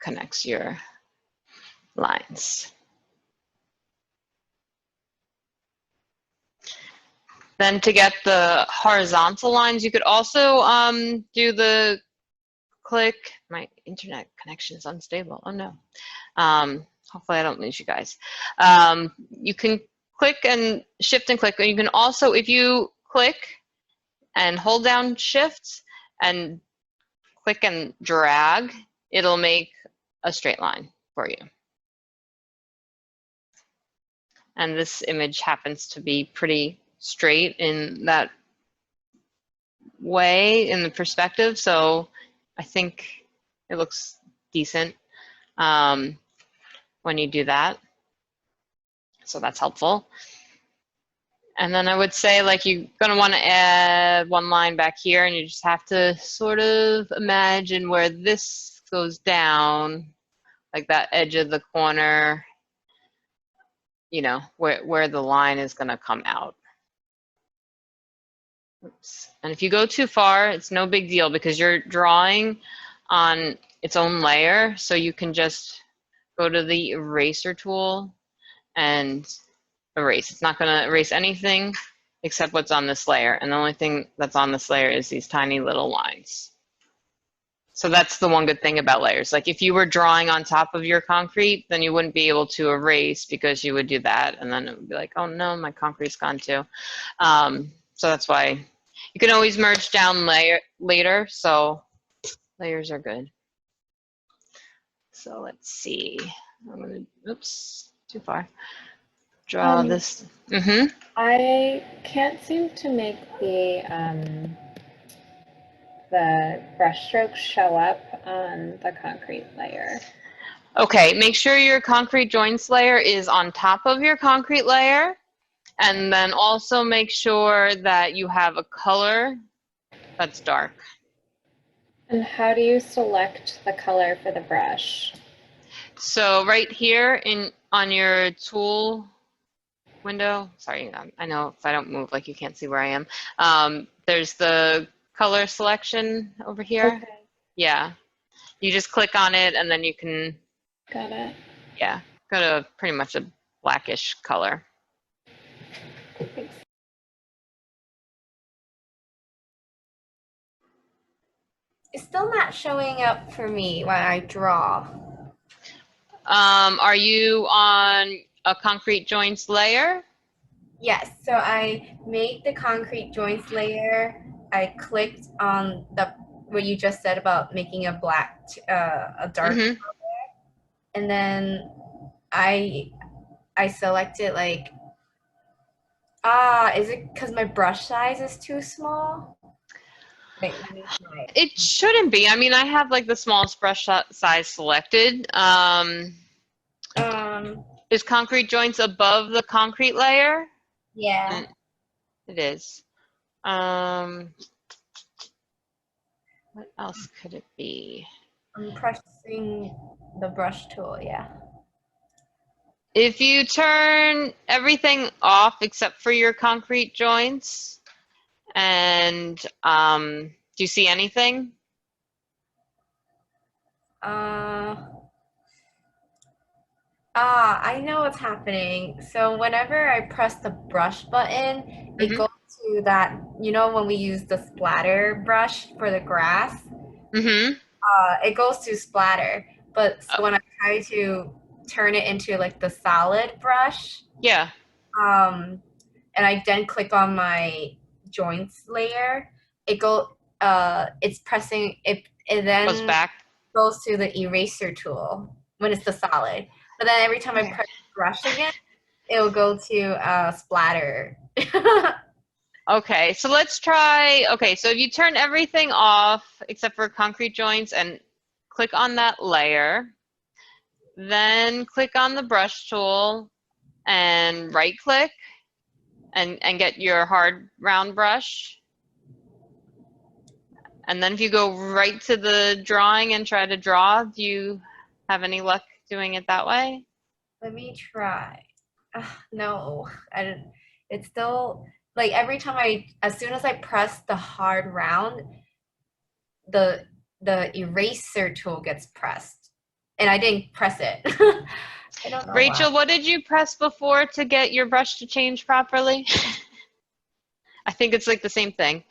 connects your lines. Then to get the horizontal lines, you could also do the click. My internet connection is unstable. Oh no. Hopefully I don't lose you guys. You can click and shift and click. And you can also, if you click and hold down Shift and click and drag, it'll make a straight line for you. And this image happens to be pretty straight in that way in the perspective, so I think it looks decent when you do that. So that's helpful. And then I would say, like, you're going to want to add one line back here, and you just have to sort of imagine where this goes down, like that edge of the corner, you know, where the line is going to come out. Oops. And if you go too far, it's no big deal because you're drawing on its own layer, so you can just go to the eraser tool and erase. It's not going to erase anything except what's on this layer, and the only thing that's on this layer is these tiny little lines. So that's the one good thing about layers. Like if you were drawing on top of your concrete, then you wouldn't be able to erase because you would do that, and then it would be like, oh no, my concrete's gone too. So that's why you can always merge down later, so layers are good. So let's see. I'm gonna, oops, too far. Draw this. I can't seem to make the brush strokes show up on the concrete layer. Okay, make sure your concrete joints layer is on top of your concrete layer, and then also make sure that you have a color that's dark. And how do you select the color for the brush? So right here on your tool window, sorry, I know if I don't move, like, you can't see where I am. There's the color selection over here. Okay. Yeah, you just click on it, and then you can, Got it. yeah, go to pretty much a blackish color. Thanks. It's still not showing up for me when I draw. Are you on a concrete joints layer? Yes, so I made the concrete joints layer. I clicked on what you just said about making a black, a dark color, and then I selected like, is it because my brush size is too small? Wait, let me try it. It shouldn't be. I mean, I have like the smallest brush size selected. Is concrete joints above the concrete layer? Yeah. It is. What else could it be? I'm pressing the brush tool, yeah. If you turn everything off except for your concrete joints, and do you see anything? I know what's happening. So whenever I press the brush button, it goes to that, you know, when we use the splatter brush for the grass, it goes to splatter. But so when I try to turn it into like the solid brush, Yeah. and I then click on my joints layer, it's pressing it then Goes back. goes to the eraser tool when it's the solid. But then every time I press brush again, it'll go to splatter. Okay, so let's try, okay, so if you turn everything off except for concrete joints and click on that layer, then click on the brush tool and right click and get your hard round brush. And then if you go right to the drawing and try to draw, do you have any luck doing it that way? Let me try. No, I didn't. It's still like every time as soon as I press the hard round, the eraser tool gets pressed, and I didn't press it. I don't know Rachel, why. what did you press before to get your brush to change properly? I think it's like the same thing.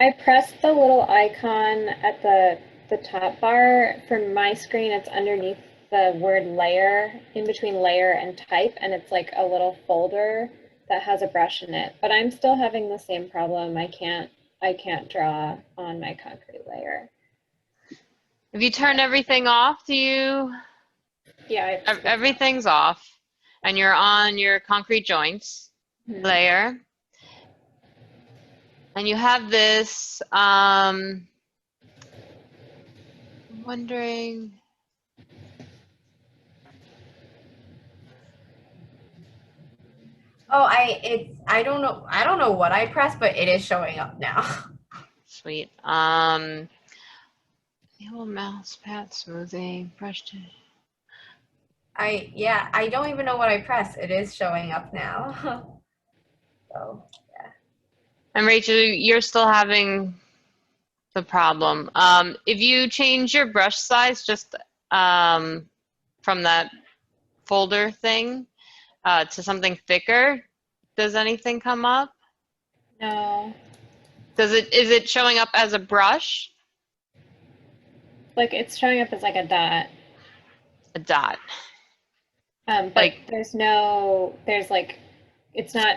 I pressed the little icon at the top bar. For my screen, it's underneath the word layer, in between layer and type, and it's like a little folder that has a brush in it. But I'm still having the same problem. I can't draw on my concrete layer. If you turn everything off, do you? Yeah, Everything's off, and you're on your concrete joints layer, and you have this. I'm wondering. Oh, I don't know. I don't know what I pressed, but it is showing up now. Sweet. Enable mouse path smoothing brush to. I don't even know what I pressed. It is showing up now. So yeah. And Rachel, you're still having the problem. If you change your brush size just from that folder thing to something thicker, does anything come up? No. Is it showing up as a brush? Like it's showing up as like a dot. A dot. But like there's like, it's not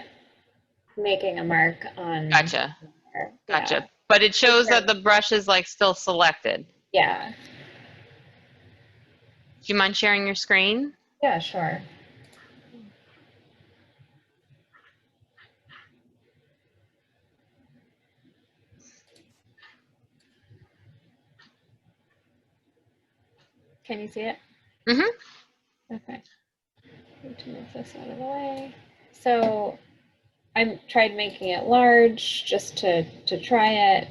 making a mark on. Gotcha. There. Gotcha. Yeah. But it shows that the brush is like still selected. Yeah. Do you mind sharing your screen? Yeah, sure. Can you see it? Mm-hmm. Okay. Need to move this out of the way. So I tried making it large just to try it.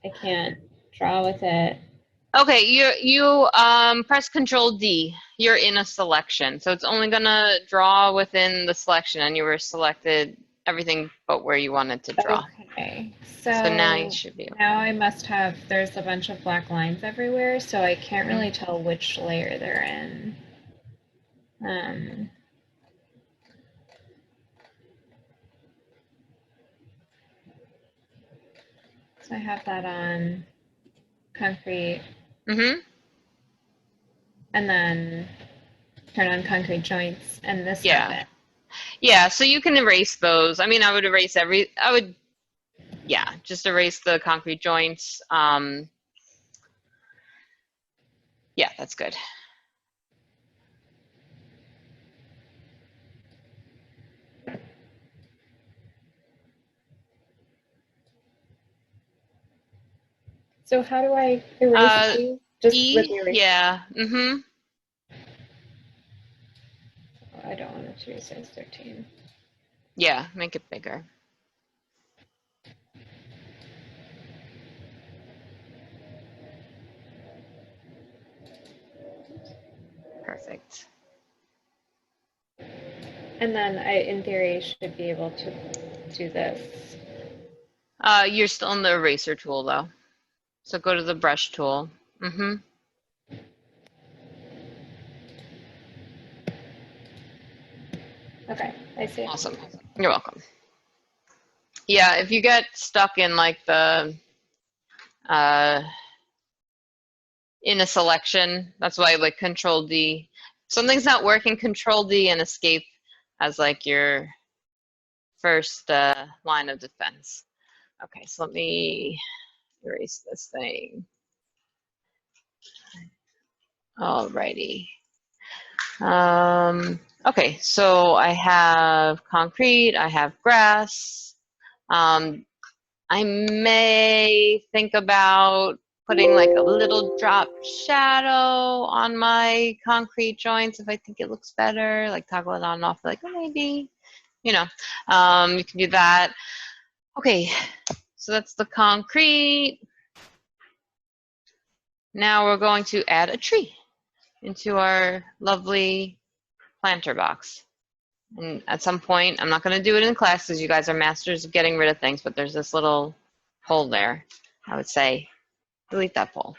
I can't draw with it. Okay, you press Control D. You're in a selection, so it's only gonna draw within the selection, and you were selected everything but where you wanted to draw. Okay, So now you should be. Now I must have. There's a bunch of black lines everywhere, so I can't really tell which layer they're in. So I have that on concrete. Mm-hmm. And then turn on concrete joints, and this Yeah. has it. Yeah, so you can erase those. I mean, I would erase just erase the concrete joints. Yeah, that's good. So how do I erase these? Just E, with the eraser? yeah, mm-hmm. Oh, I don't want it to be size 13. Yeah, make it bigger. Perfect. And then I, in theory, should be able to do this. You're still in the eraser tool though. So go to the brush tool. Mm-hmm. Okay, I see. Awesome. You're welcome. Yeah, if you get stuck in like the in a selection, that's why like Control D. Something's not working, Control D and Escape as like your first line of defense. Okay, so let me erase this thing. Alrighty. Okay, so I have concrete, I have grass. I may think about putting like a little drop shadow on my concrete joints if I think it looks better, like toggle it on and off, like, oh, maybe, you know, you can do that. Okay, so that's the concrete. Now we're going to add a tree into our lovely planter box. And at some point, I'm not going to do it in class because you guys are masters of getting rid of things, but there's this little hole there. I would say delete that poll.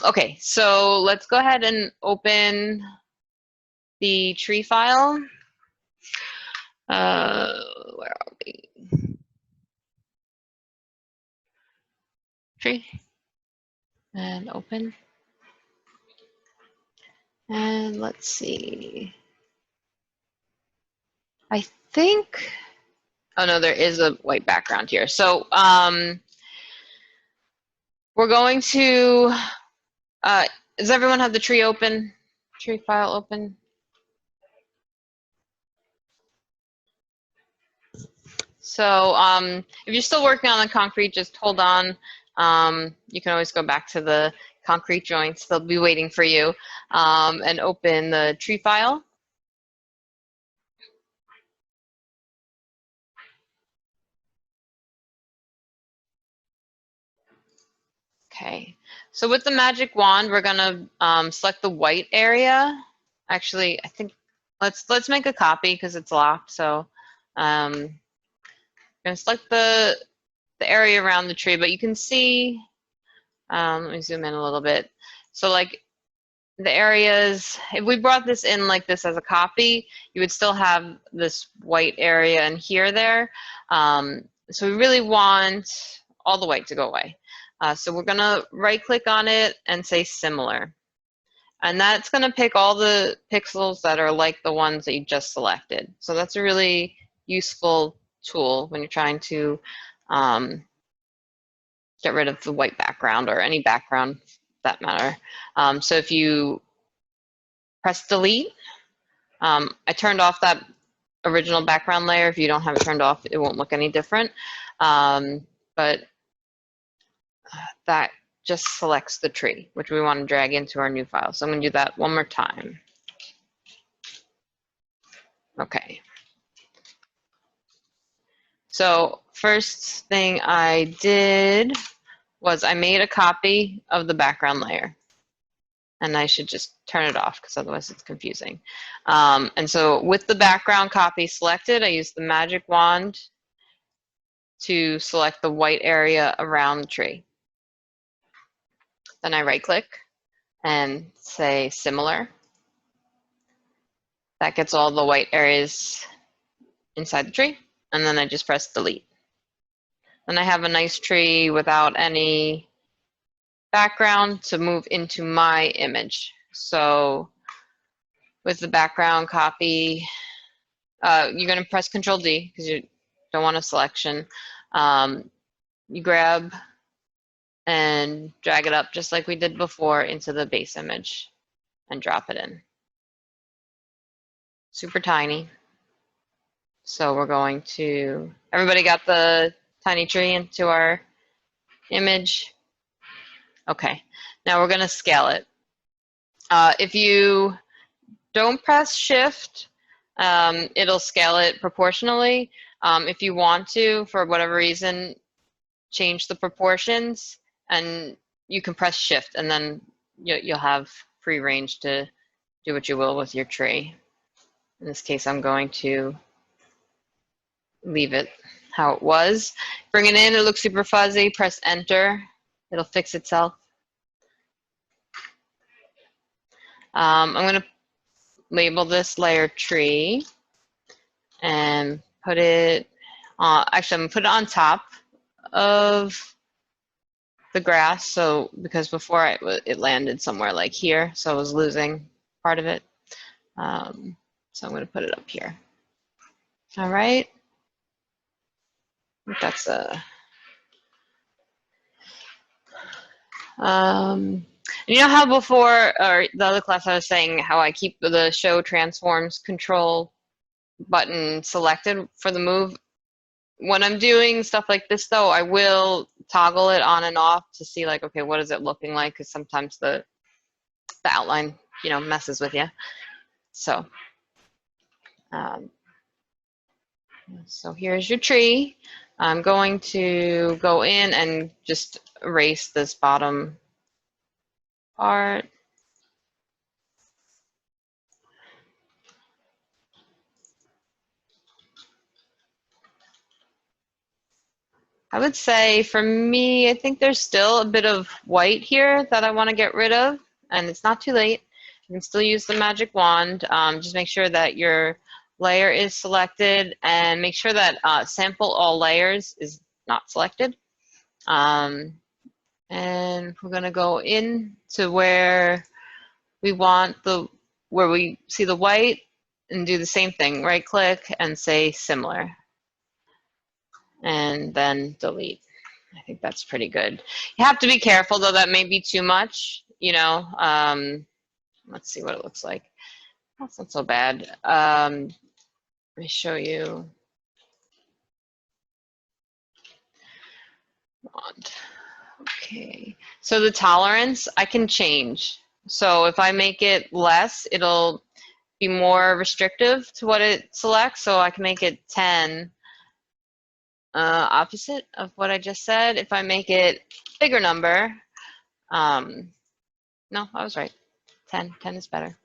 Okay, so let's go ahead and open the tree file. Where are we? Tree. And open. And let's see. I think, oh no, there is a white background here. So we're going to, does everyone have the tree open? Tree file open? So if you're still working on the concrete, just hold on. You can always go back to the concrete joints. They'll be waiting for you, and open the tree file. Okay, so with the magic wand, we're gonna select the white area. Actually, I think let's make a copy because it's locked. So I'm gonna select the area around the tree, but you can see. Let me zoom in a little bit. So like the areas, if we brought this in like this as a copy, you would still have this white area and here there. So we really want all the white to go away. So we're gonna right click on it and say similar. And that's gonna pick all the pixels that are like the ones that you just selected. So that's a really useful tool when you're trying to get rid of the white background or any background that matter. So if you press delete, I turned off that original background layer. If you don't have it turned off, it won't look any different. But that just selects the tree, which we want to drag into our new file. So I'm going to do that one more time. Okay. So first thing I did was I made a copy of the background layer. And I should just turn it off because otherwise it's confusing. And so with the background copy selected, I used the magic wand to select the white area around the tree. Then I right click and say similar. That gets all the white areas inside the tree. And then I just press delete. Then I have a nice tree without any background to move into my image. So with the background copy, you're going to press Control D because you don't want a selection. You grab and drag it up just like we did before into the base image and drop it in. Super tiny. So we're going to, everybody got the tiny tree into our image? Okay, now we're going to scale it. If you don't press Shift, it'll scale it proportionally. If you want to, for whatever reason, change the proportions, and you can press Shift, and then you'll have free range to do what you will with your tree. In this case, I'm going to leave it how it was. Bring it in, it looks super fuzzy, press Enter. It'll fix itself. I'm going to label this layer tree. put it, actually I'm gonna put it on top of the grass, so because before it landed somewhere like here, so I was losing part of it. So I'm going to put it up here. All right. That's a. You know how before, or the other class I was saying how I keep the show transforms control button selected for the move? When I'm doing stuff like this though, I will toggle it on and off to see like, okay, what is it looking like? Because sometimes the outline, you know, messes with you. So, so here's your tree. I'm going to go in and just erase this bottom part. I would say for me, I think there's still a bit of white here that I want to get rid of, and it's not too late. You can still use the magic wand. Just make sure that your layer is selected and make sure that sample all layers is not selected. And we're going to go in to where we want where we see the white and do the same thing. Right click and say similar. And then delete. I think that's pretty good. You have to be careful though, that may be too much, you know. Let's see what it looks like. That's not so bad. Let me show you. Okay, so the tolerance I can change. So if I make it less, it'll be more restrictive to what it selects. So I can make it 10, opposite of what I just said. If I make it bigger number, no, I was right. 10 is better.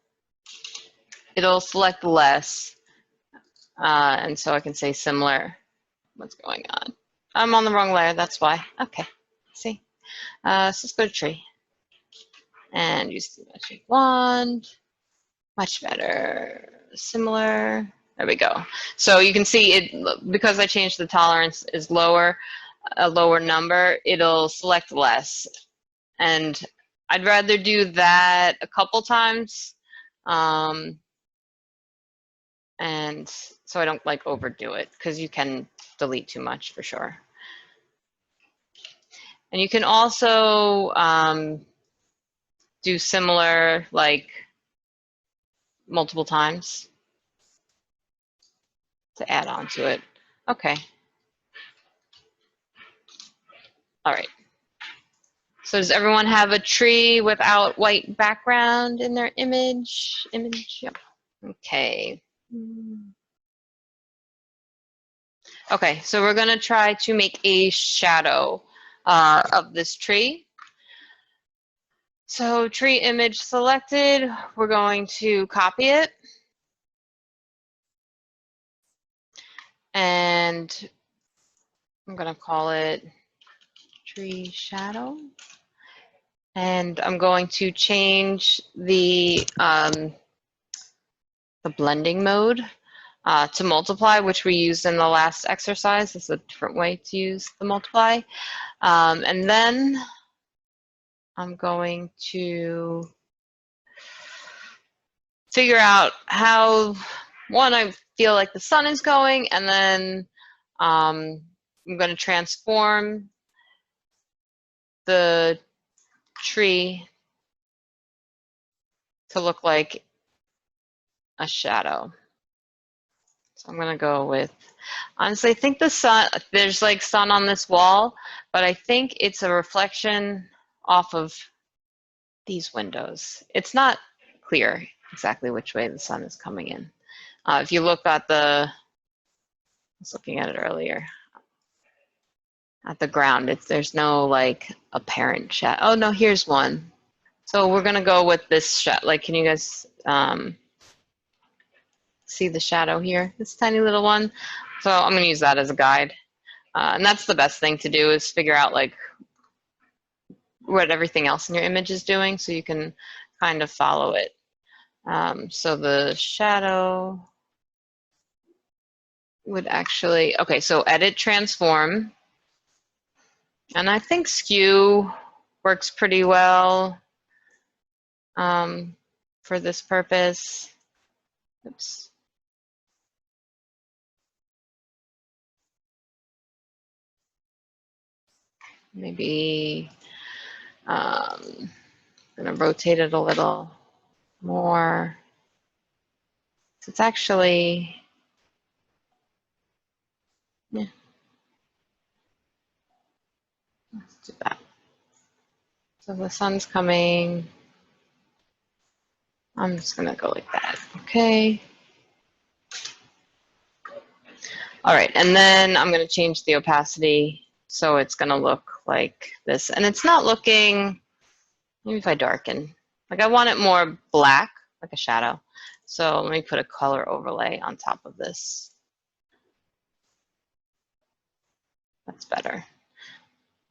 It'll select less, and so I can say similar. What's going on? I'm on the wrong layer, that's why. Okay, see? So let's go to tree. And use the magic wand. Much better. Similar. There we go. So you can see it, because I changed the tolerance is lower, a lower number, it'll select less. And I'd rather do that a couple times. And so I don't like overdo it, because you can delete too much for sure. And you can also do similar, like multiple times to add on to it. Okay. All right. So does everyone have a tree without white background in their image? Yep. Okay. Okay, so we're gonna try to make a shadow of this tree. So tree image selected, we're going to copy it. And I'm gonna call it tree shadow. And I'm going to change the blending mode to multiply, which we used in the last exercise. It's a different way to use the multiply. And then I'm going to figure out how, one, I feel like the sun is going, and then I'm going to transform the tree to look like a shadow. So I'm going to go with, honestly, I think the sun, there's like sun on this wall, but I think it's a reflection off of these windows. It's not clear exactly which way the sun is coming in. If you look at I was looking at it earlier, at the ground, there's no like apparent shadow. Oh no, here's one. So we're gonna go with this shadow. Like, can you guys see the shadow here? This tiny little one. So I'm gonna use that as a guide. And that's the best thing to do, is figure out like what everything else in your image is doing, so you can kind of follow it. So the shadow would actually, okay, so edit transform. And I think skew works pretty well for this purpose. Oops. Maybe I'm gonna rotate it a little more. So it's actually, yeah, let's do that. So the sun's coming. I'm just gonna go like that, okay. All right, and then I'm gonna change the opacity so it's gonna look like this. And it's not looking, maybe if I darken, like I want it more black, like a shadow. So let me put a color overlay on top of this. That's better.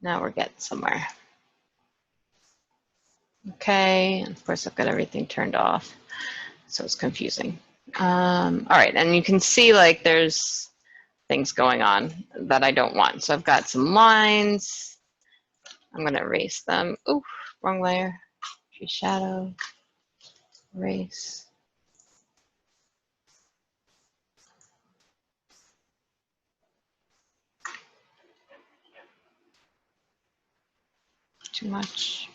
Now we're getting somewhere. Okay, and of course I've got everything turned off, so it's confusing. All right, and you can see like there's things going on that I don't want. So I've got some lines. I'm gonna erase them. Ooh, wrong layer. Tree shadow, erase. Too much.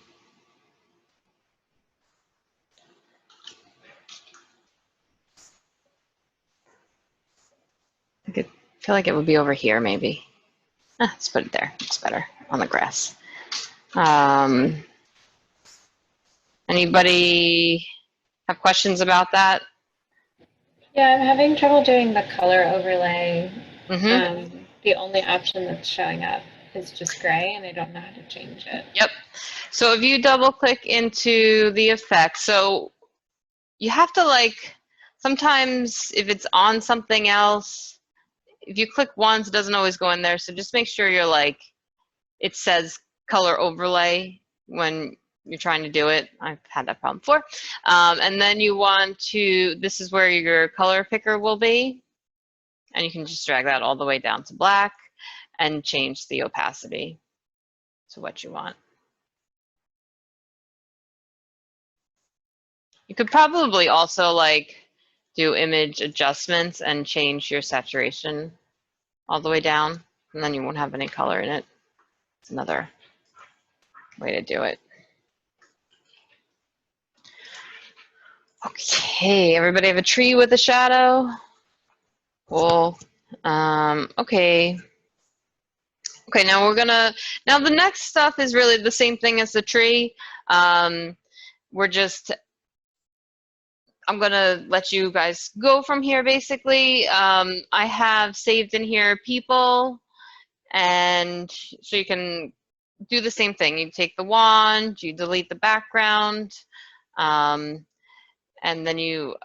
I feel like it would be over here maybe. Let's put it there, it's better, on the grass. Anybody have questions about that? Yeah, I'm having trouble doing the color overlay. Mm-hmm. The only option that's showing up is just gray, and I don't know how to change it. Yep. So if you double click into the effect, so you have to like, sometimes if it's on something else, if you click once, it doesn't always go in there. So just make sure you're like, it says color overlay when you're trying to do it. I've had that problem before. And then you want to, this is where your color picker will be. And you can just drag that all the way down to black and change the opacity to what you want. You could probably also like do image adjustments and change your saturation all the way down, and then you won't have any color in it. It's another way to do it. Okay, everybody have a tree with a shadow? Cool. Okay. Okay, now we're gonna, now the next stuff is really the same thing as the tree. We're just, I'm gonna let you guys go from here basically. I have saved in here people, and so you can do the same thing. You take the wand, you delete the background, and then you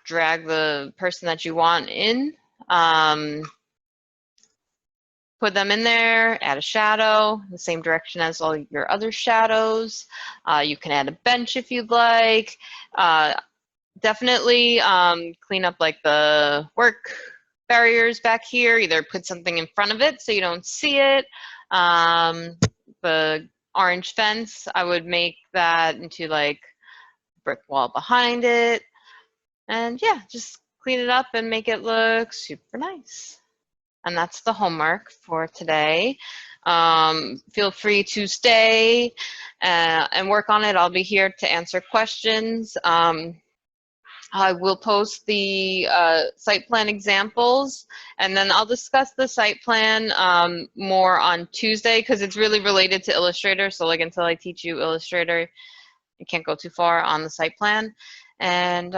drag the person that you want in, put them in there, add a shadow, the same direction as all your other shadows. You can add a bench if you'd like. Definitely clean up like the work barriers back here, either put something in front of it so you don't see it. The orange fence, I would make that into like brick wall behind it. And yeah, just clean it up and make it look super nice. And that's the homework for today. Feel free to stay and work on it. I'll be here to answer questions. I will post the site plan examples, and then I'll discuss the site plan more on Tuesday because it's really related to Illustrator. So like until I teach you Illustrator, you can't go too far on the site plan. And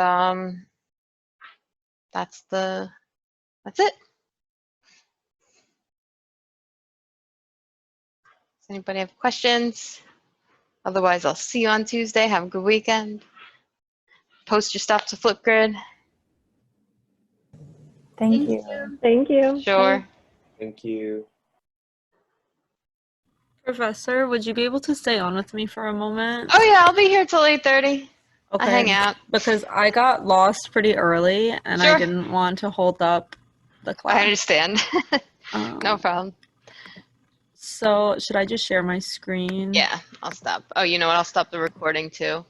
that's it. Does anybody have questions? Otherwise, I'll see you on Tuesday. Have a good weekend. Post your stuff to Flipgrid. Thank you. Thank you. Sure. Thank you. Professor, would you be able to stay on with me for a moment? Oh yeah, I'll be here till 8:30. I'll hang out. Because I got lost pretty early and Sure. I didn't want to hold up the class. I understand. No problem. So should I just share my screen? Yeah, I'll stop. Oh, you know what? I'll stop the recording too.